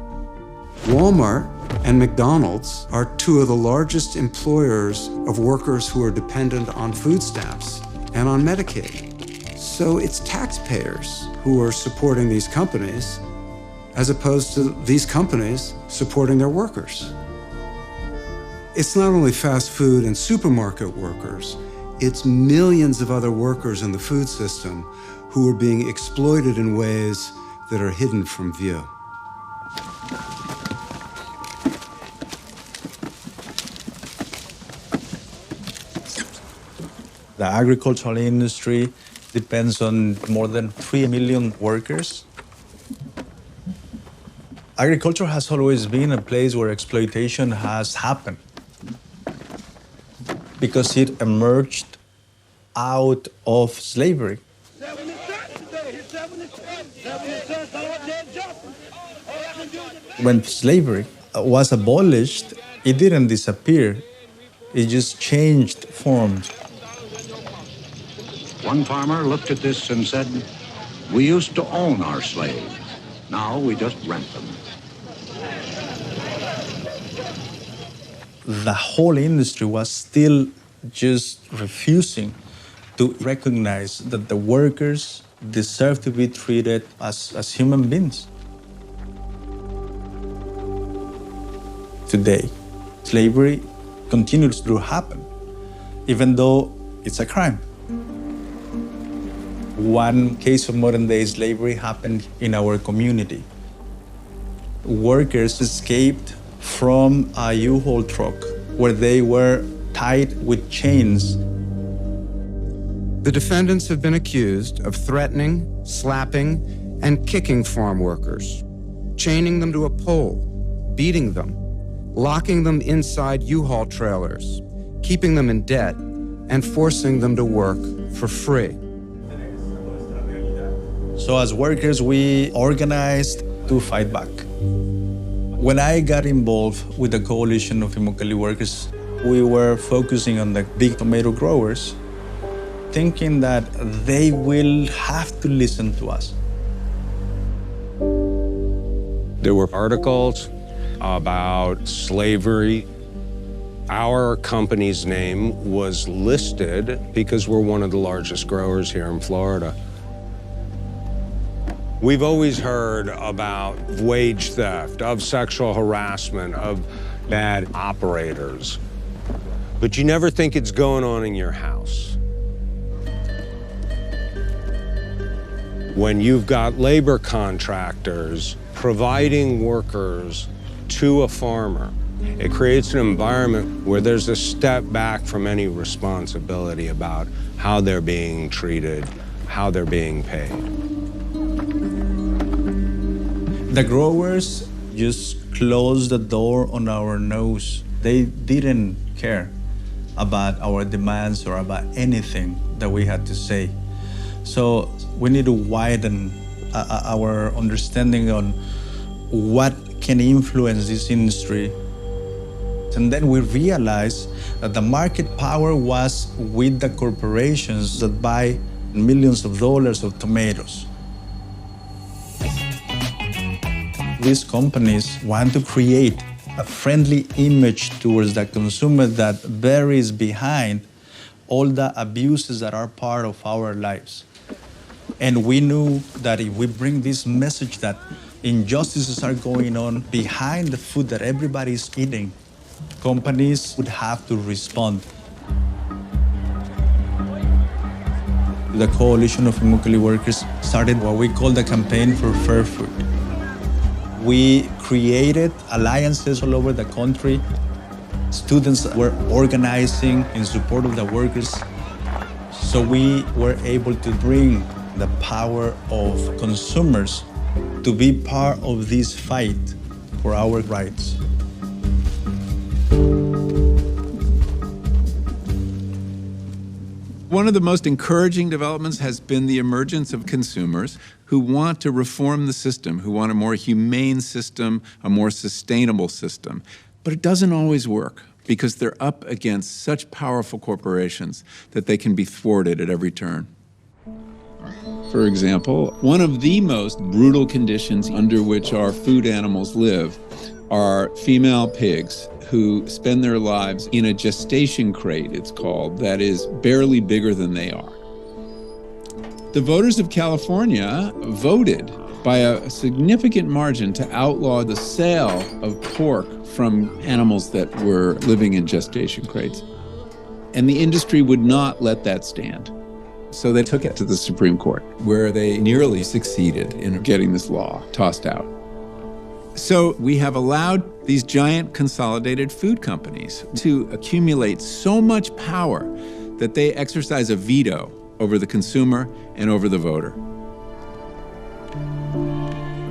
Walmart and McDonald's are 2 of the largest employers of workers who are dependent on food stamps and on Medicaid. So it's taxpayers who are supporting these companies as opposed to these companies supporting their workers. It's not only fast food and supermarket workers, it's millions of other workers in the food system who are being exploited in ways that are hidden from view. The agricultural industry depends on more than 3 million workers. Agriculture has always been a place where exploitation has happened because it emerged out of slavery. When slavery was abolished, it didn't disappear. It just changed forms. One farmer looked at this and said, "We used to own our slaves. Now we just rent them." The whole industry was still just refusing to recognize that the workers deserve to be treated as human beings. Today, slavery continues to happen, even though it's a crime. One case of modern-day slavery happened in our community. workers escaped from a U-Haul truck where they were tied with chains. The defendants have been accused of threatening, slapping, and kicking farm workers, chaining them to a pole, beating them, locking them inside U-Haul trailers, keeping them in debt, and forcing them to work for free. So as workers, we organized to fight back. When I got involved with the coalition of Immokalee workers, we were focusing on the big tomato growers, thinking that they will have to listen to us. There were articles about slavery. Our company's name was listed because we're one of the largest growers here in Florida. We've always heard about wage theft, of sexual harassment, of bad operators, but you never think it's going on in your house. When you've got labor contractors providing workers to a farmer, it creates an environment where there's a step back from any responsibility about how they're being treated, how they're being paid. The growers just closed the door on our nose. They didn't care about our demands or about anything that we had to say. So we need to widen our understanding on what can influence this industry. And then we realized that the market power was with the corporations that buy millions of dollars of tomatoes. These companies want to create a friendly image towards the consumer that buries behind all the abuses that are part of our lives. And we knew that if we bring this message that injustices are going on behind the food that everybody's eating, companies would have to respond. The coalition of Immokalee workers started what we call the Campaign for Fair Food. We created alliances all over the country. Students were organizing in support of the workers. So we were able to bring the power of consumers to be part of this fight for our rights. One of the most encouraging developments has been the emergence of consumers who want to reform the system, who want a more humane system, a more sustainable system. But it doesn't always work because they're up against such powerful corporations that they can be thwarted at every turn. For example, one of the most brutal conditions under which our food animals live are female pigs who spend their lives in a gestation crate, it's called, that is barely bigger than they are. The voters of California voted by a significant margin to outlaw the sale of pork from animals that were living in gestation crates. And the industry would not let that stand. So they took it to the Supreme Court, where they nearly succeeded in getting this law tossed out. So we have allowed these giant consolidated food companies to accumulate so much power that they exercise a veto over the consumer and over the voter.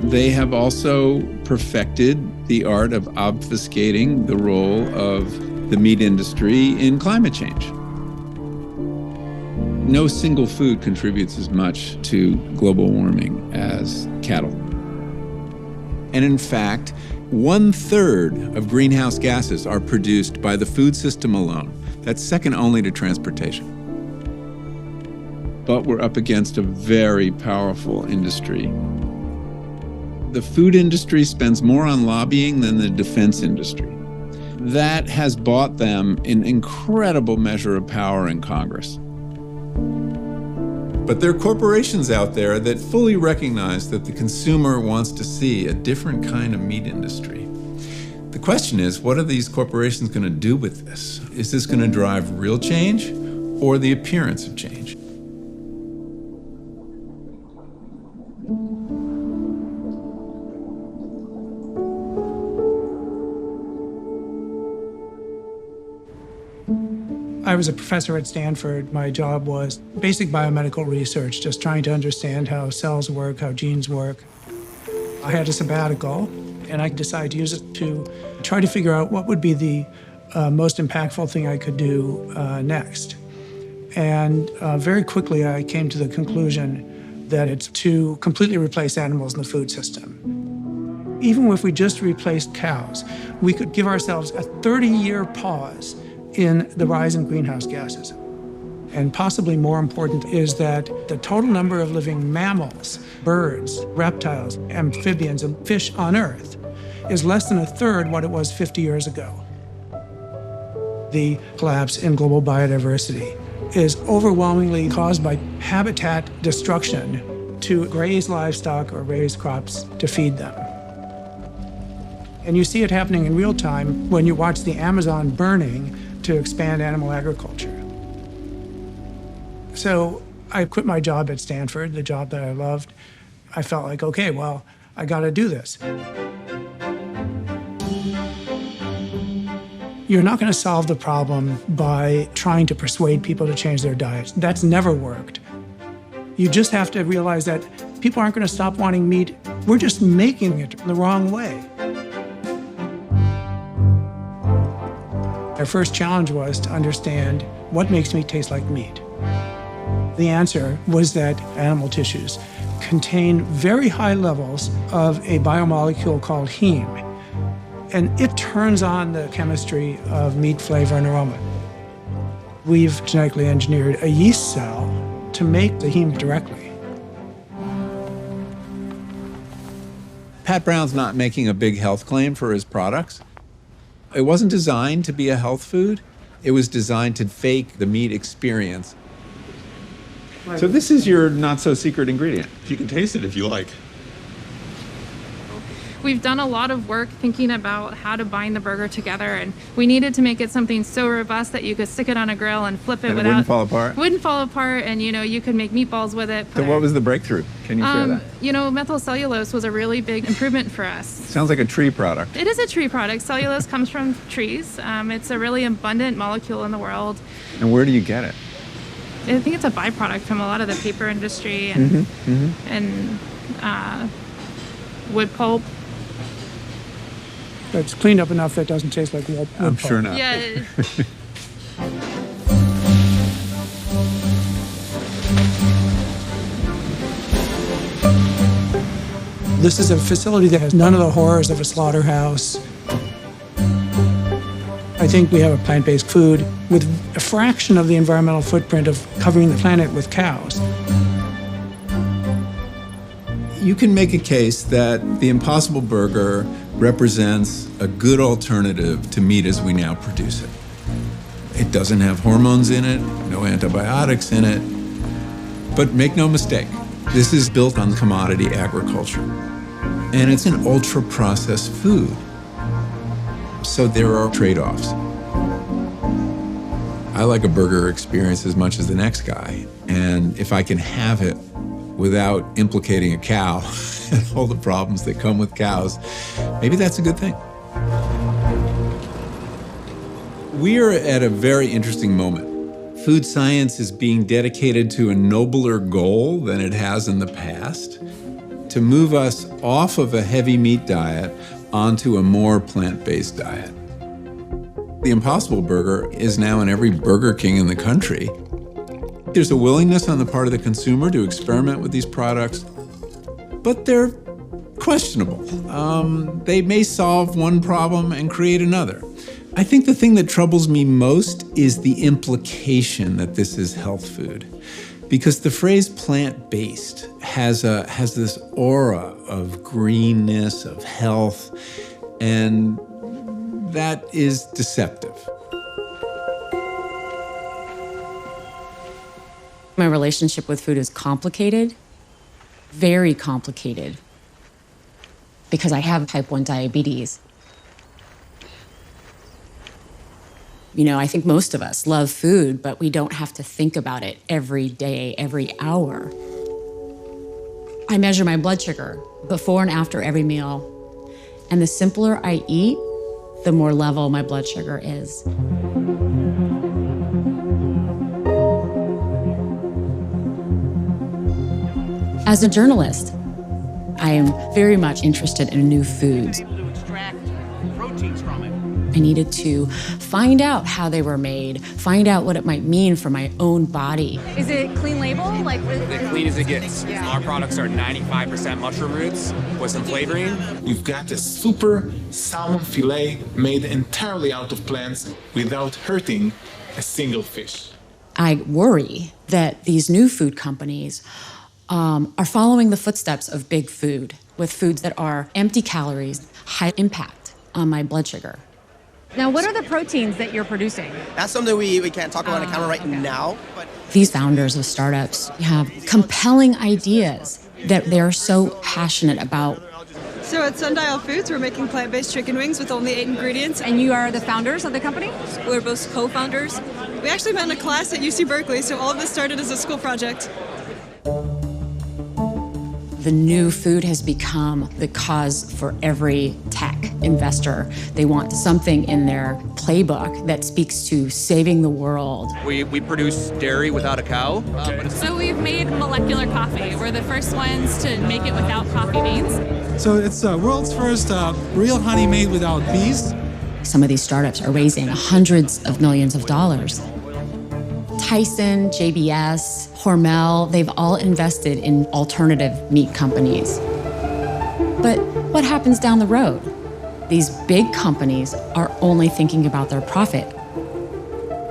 They have also perfected the art of obfuscating the role of the meat industry in climate change. No single food contributes as much to global warming as cattle. And in fact, 1/3 of greenhouse gases are produced by the food system alone. That's second only to transportation. But we're up against a very powerful industry. The food industry spends more on lobbying than the defense industry. That has bought them an incredible measure of power in Congress. But there are corporations out there that fully recognize that the consumer wants to see a different kind of meat industry. The question is, what are these corporations going to do with this? Is this going to drive real change or the appearance of change? I was a professor at Stanford. My job was basic biomedical research, just trying to understand how cells work, how genes work. I had a sabbatical, and I decided to use it to try to figure out what would be the most impactful thing I could do next. And very quickly, I came to the conclusion that it's to completely replace animals in the food system. Even if we just replaced cows, we could give ourselves a 30-year pause in the rise in greenhouse gases. And possibly more important is that the total number of living mammals, birds, reptiles, amphibians, and fish on Earth is less than a third what it was 50 years ago. The collapse in global biodiversity is overwhelmingly caused by habitat destruction to graze livestock or raise crops to feed them. And you see it happening in real time when you watch the Amazon burning to expand animal agriculture. So I quit my job at Stanford, the job that I loved. I felt like, okay, well, I gotta do this. You're not gonna solve the problem by trying to persuade people to change their diets. That's never worked. You just have to realize that people aren't gonna stop wanting meat. We're just making it the wrong way. Our first challenge was to understand what makes meat taste like meat. The answer was that animal tissues contain very high levels of a biomolecule called heme, and it turns on the chemistry of meat flavor and aroma. We've genetically engineered a yeast cell to make the heme directly. Pat Brown's not making a big health claim for his products. It wasn't designed to be a health food. It was designed to fake the meat experience. So this is your not-so-secret ingredient. You can taste it if you like. We've done a lot of work thinking about how to bind the burger together, and we needed to make it something so robust that you could stick it on a grill and flip it And it without... wouldn't fall apart? Wouldn't fall apart, and you could make meatballs with it. So what was the breakthrough? Can you share that? Methyl cellulose was a really big improvement for us. Sounds like a tree product. It is a tree product. Cellulose comes from trees. It's a really abundant molecule in the world. And where do you get it? I think it's a byproduct from a lot of the paper industry and, wood pulp. It's cleaned up enough that it doesn't taste like wood pulp. I'm sure not. Yeah. This is a facility that has none of the horrors of a slaughterhouse. I think we have a plant-based food with a fraction of the environmental footprint of covering the planet with cows. You can make a case that the Impossible Burger represents a good alternative to meat as we now produce it. It doesn't have hormones in it, no antibiotics in it. But make no mistake, this is built on commodity agriculture. And it's an ultra-processed food. So there are trade-offs. I like a burger experience as much as the next guy. And if I can have it without implicating a cow and all the problems that come with cows, maybe that's a good thing. We are at a very interesting moment. Food science is being dedicated to a nobler goal than it has in the past, to move us off of a heavy meat diet onto a more plant-based diet. The Impossible Burger is now in every Burger King in the country. There's a willingness on the part of the consumer to experiment with these products, but they're questionable. They may solve one problem and create another. I think the thing that troubles me most is the implication that this is health food, because the phrase plant-based has this aura of greenness, of health, and that is deceptive. My relationship with food is complicated, very complicated, because I have type 1 diabetes. I think most of us love food, but we don't have to think about it every day, every hour. I measure my blood sugar before and after every meal, and the simpler I eat, the more level my blood sugar is. As a journalist, I am very much interested in new foods. I needed to find out how they were made, find out what it might mean for my own body. Is it clean label? Like as clean as it gets. Yeah. Our products are 95% mushroom roots with some flavoring. We've got a super salmon fillet made entirely out of plants without hurting a single fish. I worry that these new food companies are following the footsteps of big food, with foods that are empty calories, high impact on my blood sugar. Now, what are the proteins that you're producing? That's something we can't talk about on camera right now. But these founders of startups have compelling ideas that they're so passionate about. So at Sundial Foods, we're making plant-based chicken wings with only 8 ingredients. And you are the founders of the company? We're both co-founders. We actually met in a class at UC Berkeley, so all of this started as a school project. The new food has become the cause for every tech investor. They want something in their playbook that speaks to saving the world. We produce dairy without a cow. So we've made molecular coffee. We're the first ones to make it without coffee beans. So it's the world's first real honey made without bees. Some of these startups are raising hundreds of millions of dollars. Tyson, JBS, Hormel, they've all invested in alternative meat companies. But what happens down the road? These big companies are only thinking about their profit.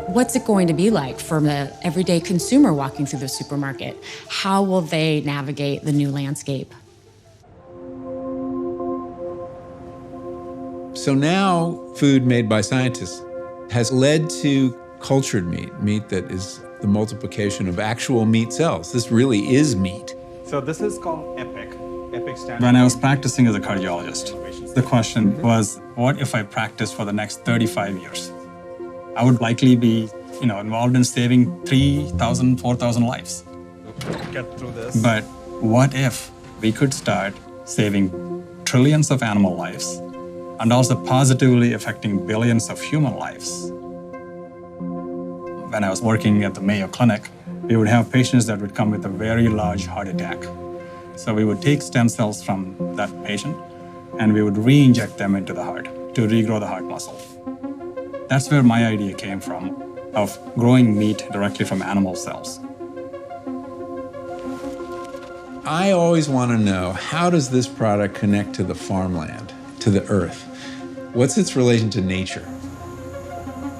What's it going to be like for the everyday consumer walking through the supermarket? How will they navigate the new landscape? So now food made by scientists has led to cultured meat that is the multiplication of actual meat cells. This really is meat. So this is called EPIC. EPIC stands. When I was practicing as a cardiologist, the question was, what if I practiced for the next 35 years? I would likely be, involved in saving 3,000, 4,000 lives. Get through this. But what if we could start saving trillions of animal lives and also positively affecting billions of human lives? When I was working at the Mayo Clinic, we would have patients that would come with a very large heart attack. So we would take stem cells from that patient and we would re-inject them into the heart to regrow the heart muscle. That's where my idea came from, of growing meat directly from animal cells. I always want to know, how does this product connect to the farmland, to the earth? What's its relation to nature?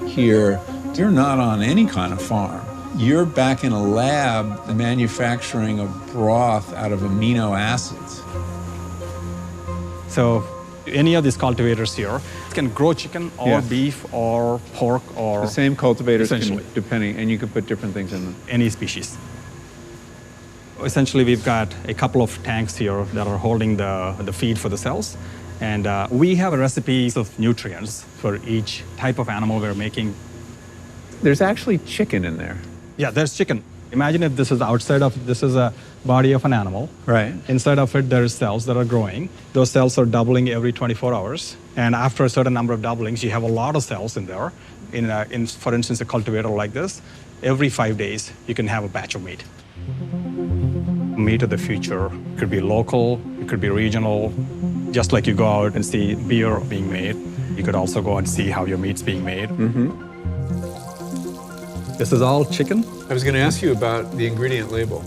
Here, you're not on any kind of farm. You're back in a lab manufacturing a broth out of amino acids. So any of these cultivators here can grow chicken or beef or pork or... The same cultivators can, depending, and you can put different things in them. Any species. Essentially, we've got a couple of tanks here that are holding the feed for the cells. And we have a recipe of nutrients for each type of animal we're making. There's actually chicken in there. Yeah, there's chicken. Imagine if this is this is a body of an animal. Right. Inside of it, there's cells that are growing. Those cells are doubling every 24 hours. And after a certain number of doublings, you have a lot of cells in there. For instance, a cultivator like this, every 5 days, you can have a batch of meat. Meat of the future could be local, it could be regional. Just like you go out and see beer being made, you could also go and see how your meat's being made. Mm-hmm. This is all chicken. I was going to ask you about the ingredient label.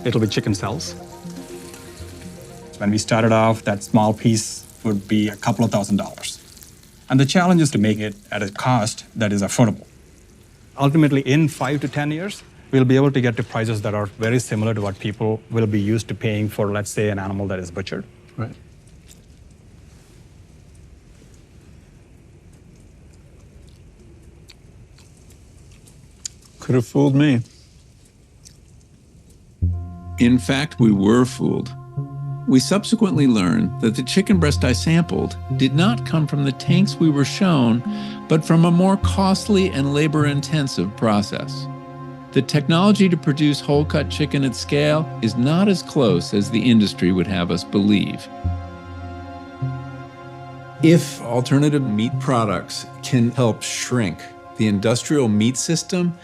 It'll be chicken cells. When we started off, that small piece would be a couple of $1,000s. And the challenge is to make it at a cost that is affordable. Ultimately, in 5 to 10 years, we'll be able to get to prices that are very similar to what people will be used to paying for, let's say, an animal that is butchered. Right. Could have fooled me. In fact, we were fooled. We subsequently learned that the chicken breast I sampled did not come from the tanks we were shown, but from a more costly and labor-intensive process. The technology to produce whole-cut chicken at scale is not as close as the industry would have us believe. If alternative meat products can help shrink the industrial meat system,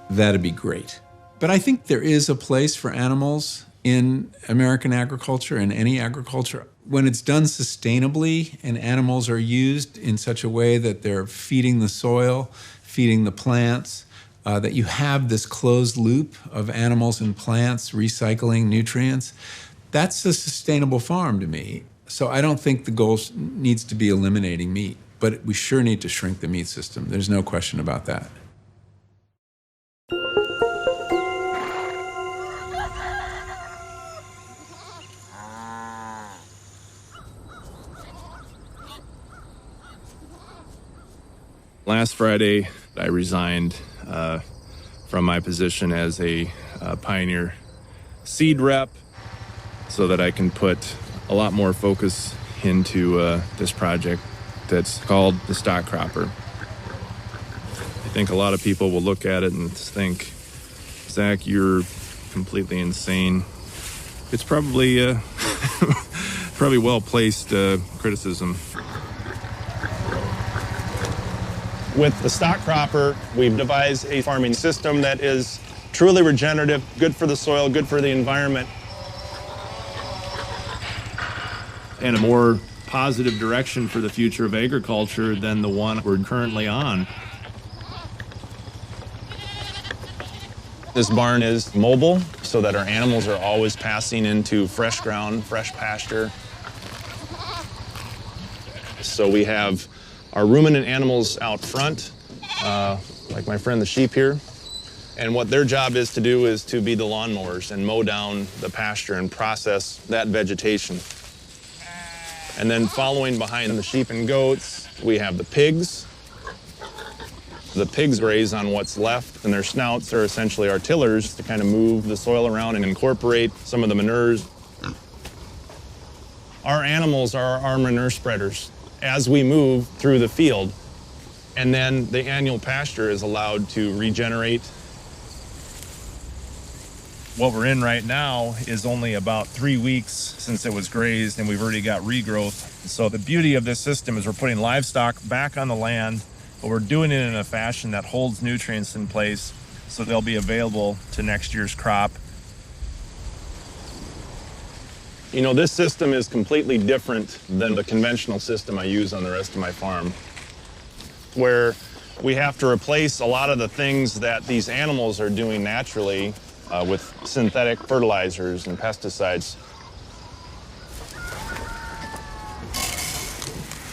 that'd be great. But I think there is a place for animals in American agriculture and any agriculture. When it's done sustainably and animals are used in such a way that they're feeding the soil, feeding the plants, that you have this closed loop of animals and plants recycling nutrients, that's a sustainable farm to me. So I don't think the goal needs to be eliminating meat, but we sure need to shrink the meat system. There's no question about that. Last Friday, I resigned from my position as a Pioneer seed rep so that I can put a lot more focus into this project that's called the stock cropper. I think a lot of people will look at it and think, Zach, you're completely insane. It's probably probably well-placed criticism. With the stock cropper, we've devised a farming system that is truly regenerative, good for the soil, good for the environment. And a more positive direction for the future of agriculture than the one we're currently on. This barn is mobile so that our animals are always passing into fresh ground, fresh pasture. So we have our ruminant animals out front, like my friend the sheep here. And what their job is to do is to be the lawnmowers and mow down the pasture and process that vegetation. And then following behind the sheep and goats, we have the pigs. The pigs graze on what's left, and their snouts are essentially our tillers to kind of move the soil around and incorporate some of the manures. Our animals are our manure spreaders as we move through the field. And then the annual pasture is allowed to regenerate. What we're in right now is only about 3 weeks since it was grazed, and we've already got regrowth. So the beauty of this system is we're putting livestock back on the land, but we're doing it in a fashion that holds nutrients in place so they'll be available to next year's crop. You know, this system is completely different than the conventional system I use on the rest of my farm, where we have to replace a lot of the things that these animals are doing naturally with synthetic fertilizers and pesticides.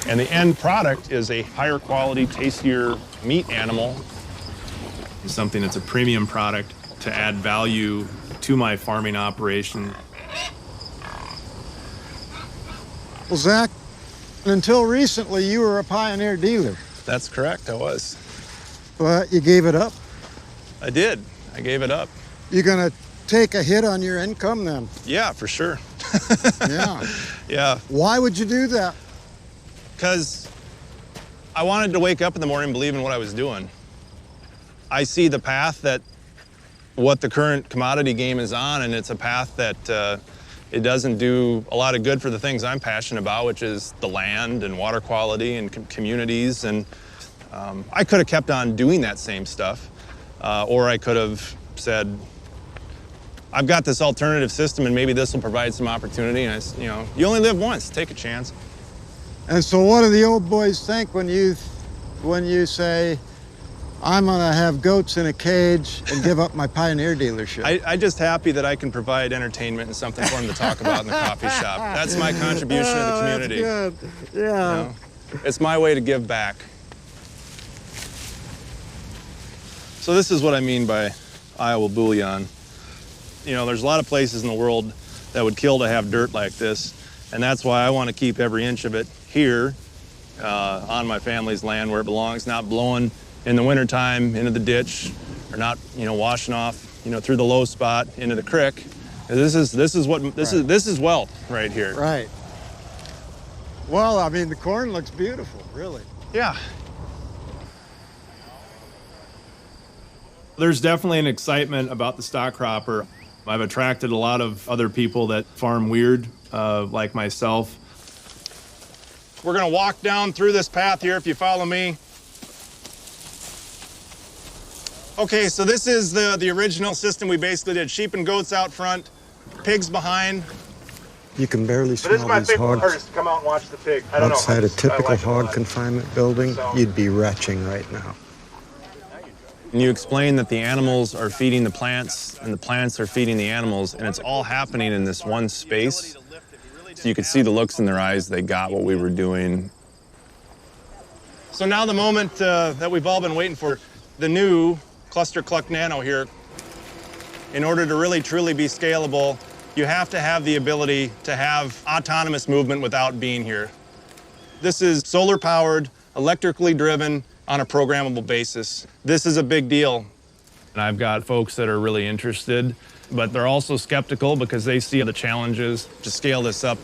And the end product is a higher quality, tastier meat animal. Something that's a premium product to add value to my farming operation. Well, Zach, until recently, you were a Pioneer dealer. That's correct, I was. But you gave it up? I did. I gave it up. You're going to take a hit on your income then? Yeah, for sure. Yeah. Yeah. Why would you do that? Because I wanted to wake up in the morning and believe in what I was doing. I see the path that what the current commodity game is on, and it's a path that it doesn't do a lot of good for the things I'm passionate about, which is the land and water quality and communities. And I could have kept on doing that same stuff, or I could have said, I've got this alternative system and maybe this will provide some opportunity. And you only live once, take a chance. And so what do the old boys think when you say, I'm gonna have goats in a cage and give up my Pioneer dealership? I'm just happy that I can provide entertainment and something for them to talk about in the coffee shop. That's my contribution to the community. That's good. Yeah. It's my way to give back. So this is what I mean by Iowa bullion. There's a lot of places in the world that would kill to have dirt like this, and that's why I want to keep every inch of it here on my family's land where it belongs, not blowing in the wintertime into the ditch, or not, washing off, through the low spot into the creek. This is wealth right here. Right. Well, I mean, the corn looks beautiful, really. Yeah. There's definitely an excitement about the stock cropper. I've attracted a lot of other people that farm weird, like myself. We're gonna walk down through this path here if you follow me. Okay, so this is the original system. We basically did sheep and goats out front, Pigs behind. You can barely But this is smell my these favorite part, hogs is to come out and watch the pig. I don't outside know. a typical I like it a hog lot. confinement building. You'd be retching right now. And you explain that the animals are feeding the plants and the plants are feeding the animals, and it's all happening in this one space. So you could see the looks in their eyes. They got what we were doing. So now the moment that we've all been waiting for, the new Cluster Cluck Nano here. In order to really truly be scalable, you have to have the ability to have autonomous movement without being here. This is solar powered, electrically driven on a programmable basis. This is a big deal. And I've got folks that are really interested, but they're also skeptical because they see the challenges to scale this up.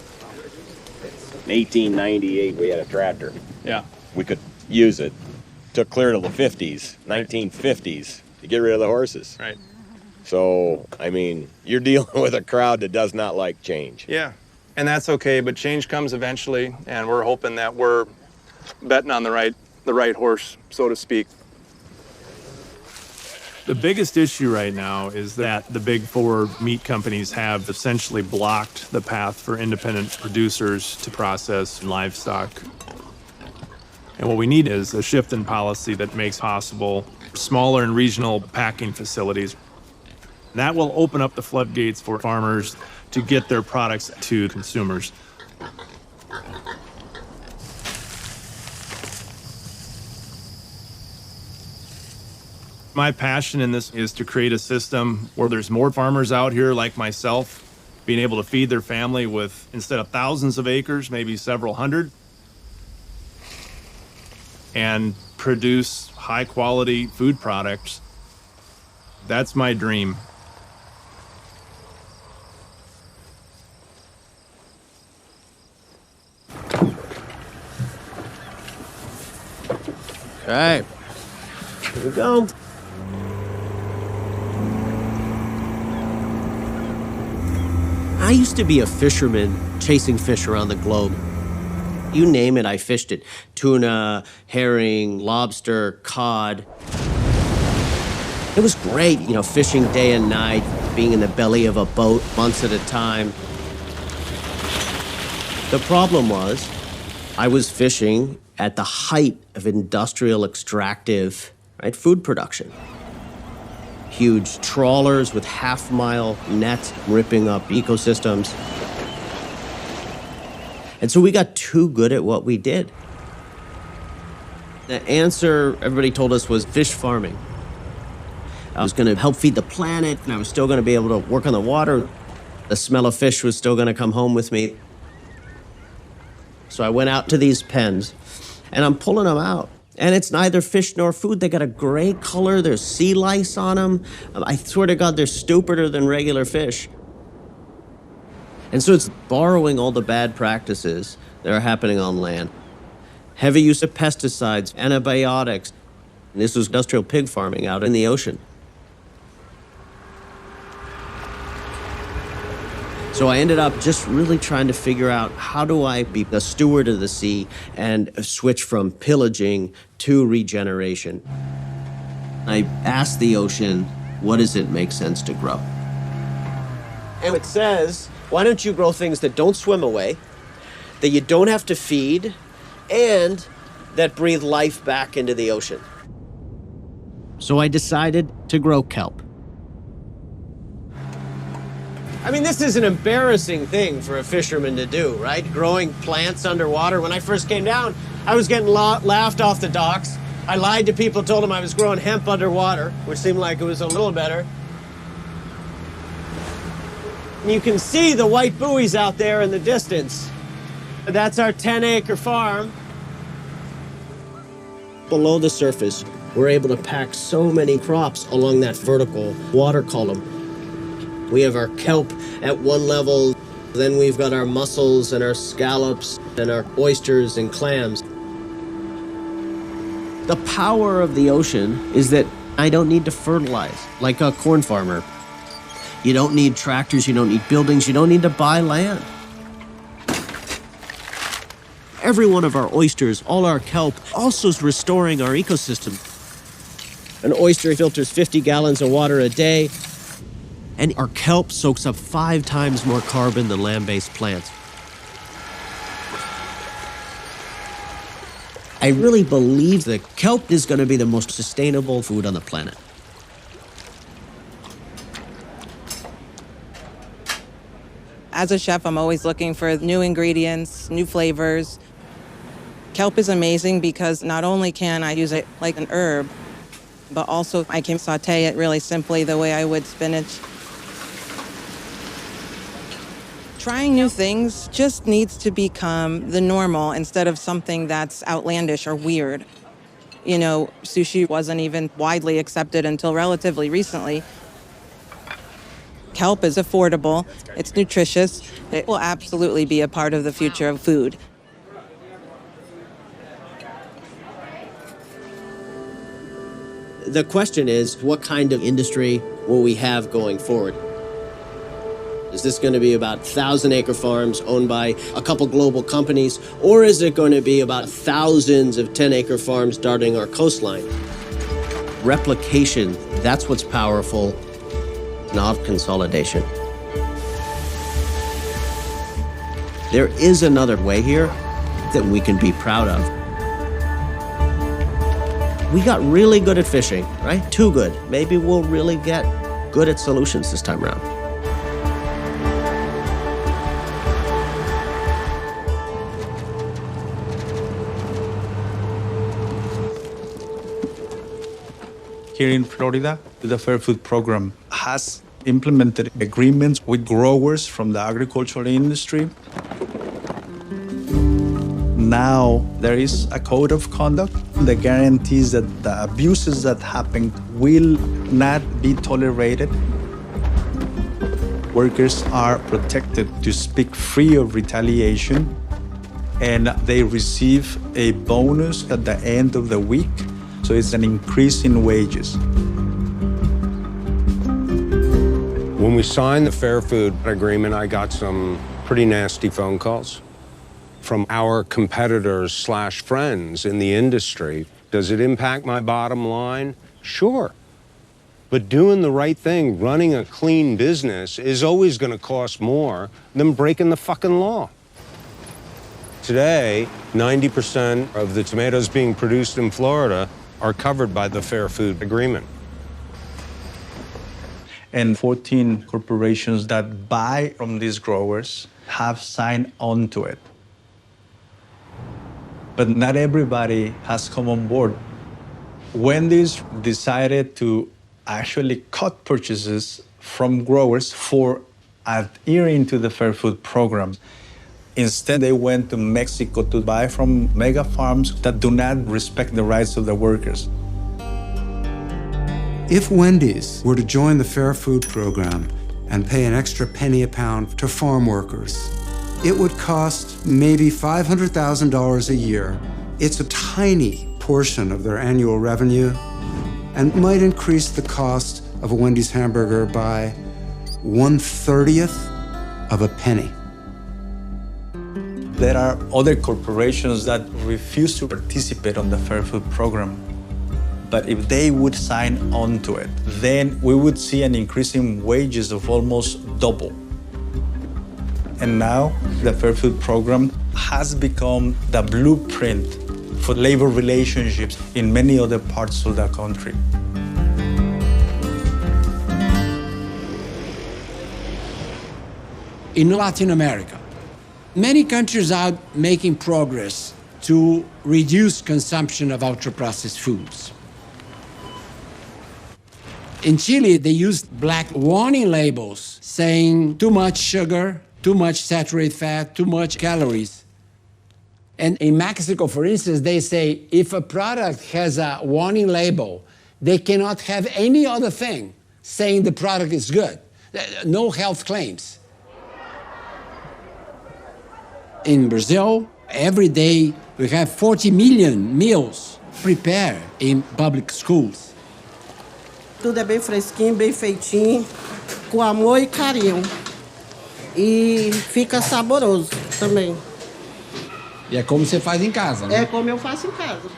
In 1898, we had a tractor. Yeah. We could use it. Took clear to the 50s, 1950s, to get rid of the horses. Right. So, I mean, you're dealing with a crowd that does not like change. Yeah, and that's okay, but change comes eventually, and we're hoping that we're betting on the right horse, so to speak. The biggest issue right now is that the big four meat companies have essentially blocked the path for independent producers to process livestock. And what we need is a shift in policy that makes possible smaller and regional packing facilities. That will open up the floodgates for farmers to get their products to consumers. My passion in this is to create a system where there's more farmers out here like myself, being able to feed their family with, instead of thousands of acres, maybe several hundred, and produce high quality food products. That's my dream. All right, here we go. I used to be a fisherman chasing fish around the globe. You name it, I fished it. Tuna, herring, lobster, cod. It was great, you know, fishing day and night, being in the belly of a boat months at a time. The problem was, I was fishing at the height of industrial extractive, food production. Huge trawlers with half-mile nets ripping up ecosystems. And so we got too good at what we did. The answer everybody told us was fish farming. I was gonna help feed the planet, and I was still gonna be able to work on the water. The smell of fish was still gonna come home with me. So I went out to these pens, and I'm pulling them out. And it's neither fish nor food. They got a gray color, there's sea lice on them. I swear to God, they're stupider than regular fish. And so it's borrowing all the bad practices that are happening on land. Heavy use of pesticides, antibiotics. And this was industrial pig farming out in the ocean. So I ended up just really trying to figure out, how do I be a steward of the sea and switch from pillaging to regeneration? I asked the ocean, what does it make sense to grow? And it says, why don't you grow things that don't swim away, that you don't have to feed, and that breathe life back into the ocean? So I decided to grow kelp. I mean, this is an embarrassing thing for a fisherman to do, right? Growing plants underwater. When I first came down, I was getting laughed off the docks. I lied to people, told them I was growing hemp underwater, which seemed like it was a little better. And you can see the white buoys out there in the distance. That's our 10-acre farm. Below the surface, we're able to pack so many crops along that vertical water column. We have our kelp at one level, then we've got our mussels and our scallops and our oysters and clams. The power of the ocean is that I don't need to fertilize like a corn farmer. You don't need tractors, you don't need buildings, you don't need to buy land. Every one of our oysters, all our kelp, also is restoring our ecosystem. An oyster filters 50 gallons of water a day. And our kelp soaks up 5 times more carbon than land-based plants. I really believe that kelp is going to be the most sustainable food on the planet. As a chef, I'm always looking for new ingredients, new flavors. Kelp is amazing because not only can I use it like an herb, but also I can saute it really simply the way I would spinach. Trying new things just needs to become the normal instead of something that's outlandish or weird. You know, sushi wasn't even widely accepted until relatively recently. Kelp is affordable, it's nutritious, it will absolutely be a part of the future of food. The question is, what kind of industry will we have going forward? Is this going to be about 1,000-acre farms owned by a couple global companies, or is it going to be about thousands of 10-acre farms dotting our coastline? Replication, that's what's powerful, not consolidation. There is another way here that we can be proud of. We got really good at fishing, right? Too good. Maybe we'll really get good at solutions this time around. Here in Florida, the Fair Food Program has implemented agreements with growers from the agricultural industry. Now there is a code of conduct that guarantees that the abuses that happen will not be tolerated. Workers are protected to speak free of retaliation, and they receive a bonus at the end of the week. So it's an increase in wages. When we signed the Fair Food Agreement, I got some pretty nasty phone calls from our competitors / friends in the industry. Does it impact my bottom line? Sure. But doing the right thing, running a clean business, is always going to cost more than breaking the fucking law. Today, 90% of the tomatoes being produced in Florida are covered by the Fair Food Agreement. And 14 corporations that buy from these growers have signed on to it. But not everybody has come on board. Wendy's decided to actually cut purchases from growers for adhering to the Fair Food Program. Instead, they went to Mexico to buy from mega farms that do not respect the rights of the workers. If Wendy's were to join the Fair Food Program and pay an extra penny a pound to farm workers, it would cost maybe $500,000 a year. It's a tiny portion of their annual revenue and might increase the cost of a Wendy's hamburger by 1/30th of a penny. There are other corporations that refuse to participate on the Fair Food Program. But if they would sign on to it, then we would see an increase in wages of almost double. And now the Fair Food Program has become the blueprint for labor relationships in many other parts of the country. In Latin America, many countries are making progress to reduce consumption of ultra-processed foods. In Chile, they used black warning labels saying too much sugar, too much saturated fat, too much calories. And in Mexico, for instance, they say if a product has a warning label, they cannot have any other thing saying the product is good. No health claims. In Brazil, every day we have 40 million meals prepared in public schools. Tudo é bem fresquinho, bem feitinho, com amor e carinho. E fica saboroso também. E é como você faz em casa, né? É como eu faço em casa.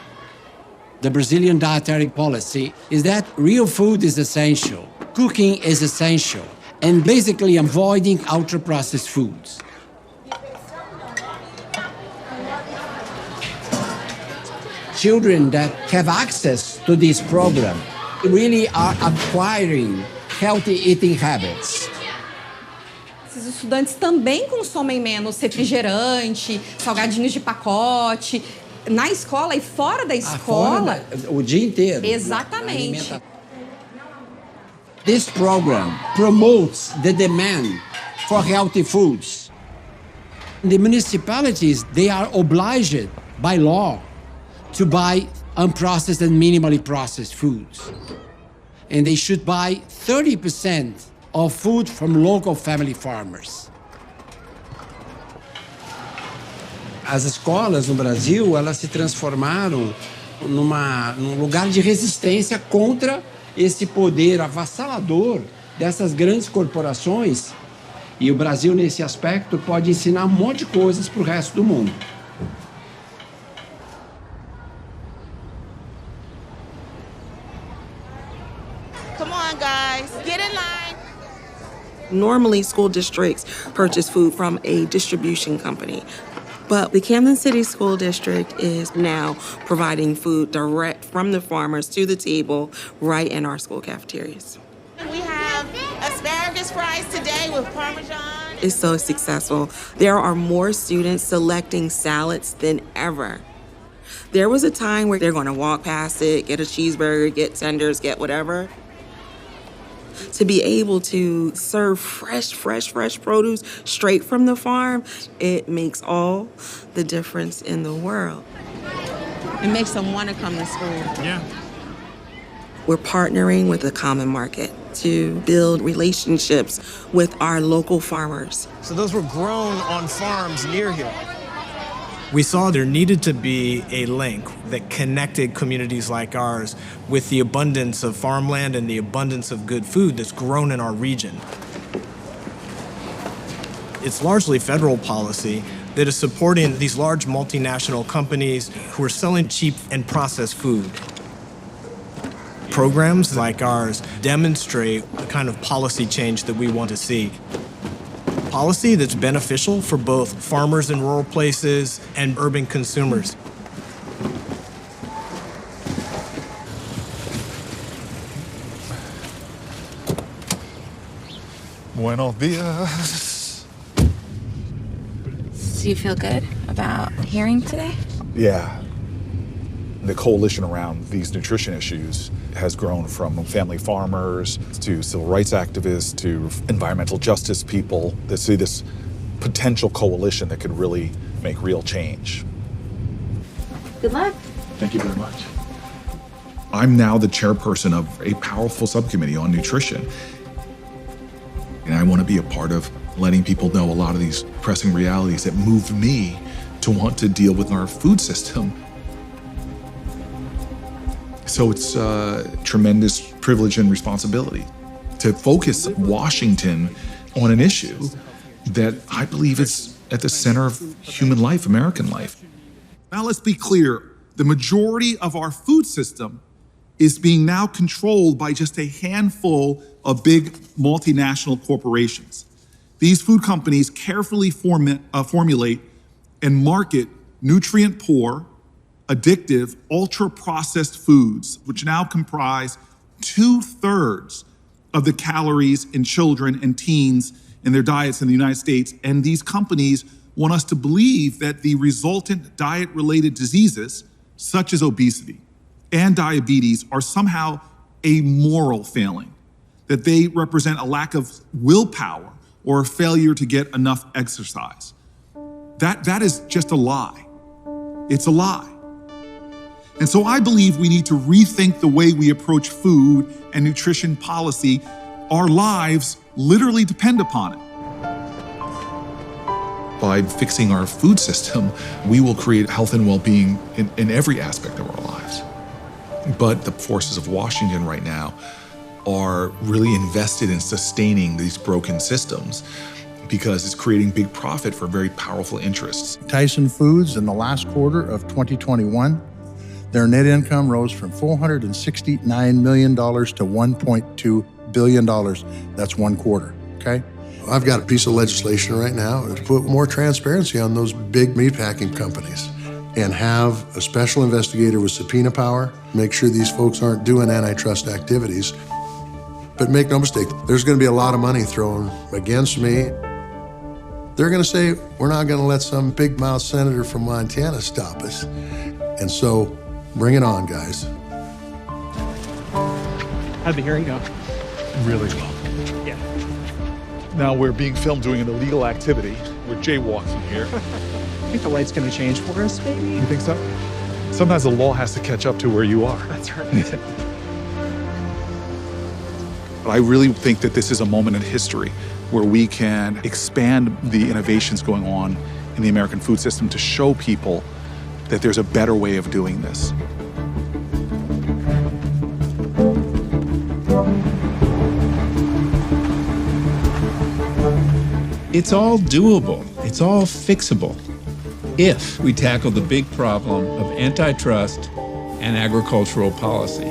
The Brazilian dietary policy is that real food is essential, cooking is essential, and basically avoiding ultra-processed foods. Children that have access to this program really are acquiring healthy eating habits. Esses estudantes também consomem menos refrigerante, salgadinhos de pacote, na escola e fora da escola. O dia inteiro. Exatamente. This program promotes the demand for healthy foods. The municipalities, they are obliged by law to buy unprocessed and minimally processed foods. And they should buy 30% of food from local family farmers. As escolas no Brasil, elas se transformaram num lugar de resistência contra esse poder avassalador dessas grandes corporações. E o Brasil, nesse aspecto, pode ensinar um monte de coisas para o resto do mundo. Come on, guys, get in line. Normally, school districts purchase food from a distribution company, but the Camden City School District is now providing food direct from the farmers to the table right in our school cafeterias. We have asparagus fries today with Parmesan. It's so successful. There are more students selecting salads than ever. There was a time where they're going to walk past it, get a cheeseburger, get tenders, get whatever. To be able to serve fresh produce straight from the farm, it makes all the difference in the world. It makes them want to come to school. Yeah. We're partnering with the Common Market to build relationships with our local farmers. So those were grown on farms near here. We saw there needed to be a link that connected communities like ours with the abundance of farmland and the abundance of good food that's grown in our region. It's largely federal policy that is supporting these large multinational companies who are selling cheap and processed food. Programs like ours demonstrate the kind of policy change that we want to see. Policy that's beneficial for both farmers in rural places and urban consumers. Buenos dias. Do you feel good about hearing today? Yeah. The coalition around these nutrition issues has grown from family farmers to civil rights activists to environmental justice people that see this potential coalition that could really make real change. Good luck. Thank you very much. I'm now the chairperson of a powerful subcommittee on nutrition. And I want to be a part of letting people know a lot of these pressing realities that moved me to want to deal with our food system. So it's a tremendous privilege and responsibility to focus Washington on an issue that I believe is at the center of human life, American life. Now let's be clear, the majority of our food system is being now controlled by just a handful of big multinational corporations. These food companies carefully formulate and market nutrient-poor, addictive, ultra-processed foods, which now comprise 2/3 of the calories in children and teens in their diets in the United States. And these companies want us to believe that the resultant diet-related diseases, such as obesity and diabetes, are somehow a moral failing, that they represent a lack of willpower or a failure to get enough exercise. That is just a lie. It's a lie. And so I believe we need to rethink the way we approach food and nutrition policy. Our lives literally depend upon it. By fixing our food system, we will create health and well-being in every aspect of our lives. But the forces of Washington right now are really invested in sustaining these broken systems because it's creating big profit for very powerful interests. Tyson Foods in the last quarter of 2021, their net income rose from $469 million to $1.2 billion. That's one quarter. okay? I've got a piece of legislation right now to put more transparency on those big meatpacking companies and have a special investigator with subpoena power, make sure these folks aren't doing antitrust activities. But make no mistake, there's gonna be a lot of money thrown against me. They're gonna say, we're not gonna let some big mouth senator from Montana stop us. And so, bring it on, guys. How'd the hearing go? Really well. Yeah. Now we're being filmed doing an illegal activity. We're jaywalking here. I think the light's gonna change for us, maybe? You think so? Sometimes the law has to catch up to where you are. That's right. But I really think that this is a moment in history where we can expand the innovations going on in the American food system to show people that there's a better way of doing this. It's all doable. It's all fixable if we tackle the big problem of antitrust and agricultural policy.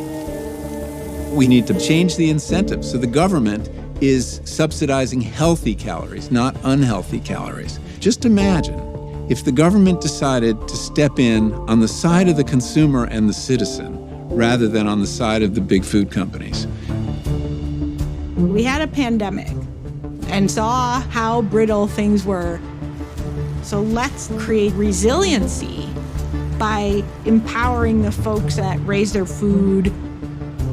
We need to change the incentives so the government is subsidizing healthy calories, not unhealthy calories. Just imagine if the government decided to step in on the side of the consumer and the citizen rather than on the side of the big food companies. We had a pandemic and saw how brittle things were. So let's create resiliency by empowering the folks that raise their food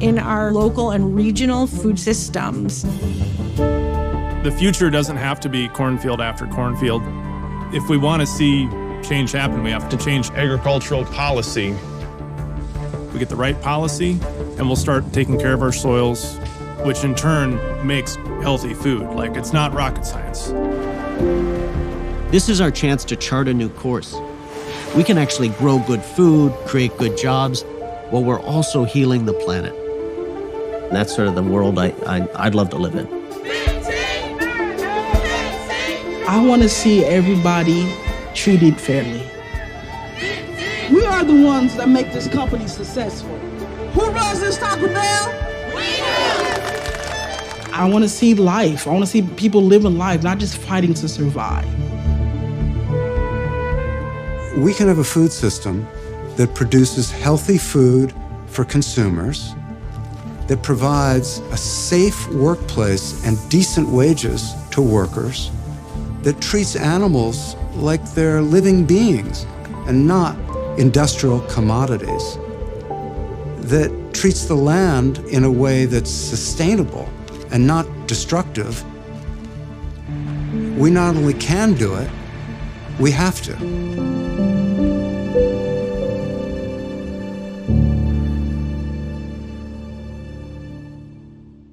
in our local and regional food systems. The future doesn't have to be cornfield after cornfield. If we want to see change happen, we have to change agricultural policy. We get the right policy, and we'll start taking care of our soils, which in turn makes healthy food. Like, it's not rocket science. This is our chance to chart a new course. We can actually grow good food, create good jobs, while we're also healing the planet. And that's sort of the world I'd love to live in. I want to see everybody treated fairly. We are the ones that make this company successful. Who runs this Taco Bell? We do! I want to see life. I want to see people living life, not just fighting to survive. We can have a food system that produces healthy food for consumers, that provides a safe workplace and decent wages to workers, that treats animals like they're living beings and not industrial commodities, that treats the land in a way that's sustainable and not destructive. We not only can do it, we have to.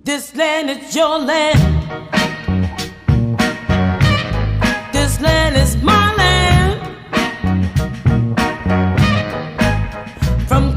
This land is your land. This land is my land. From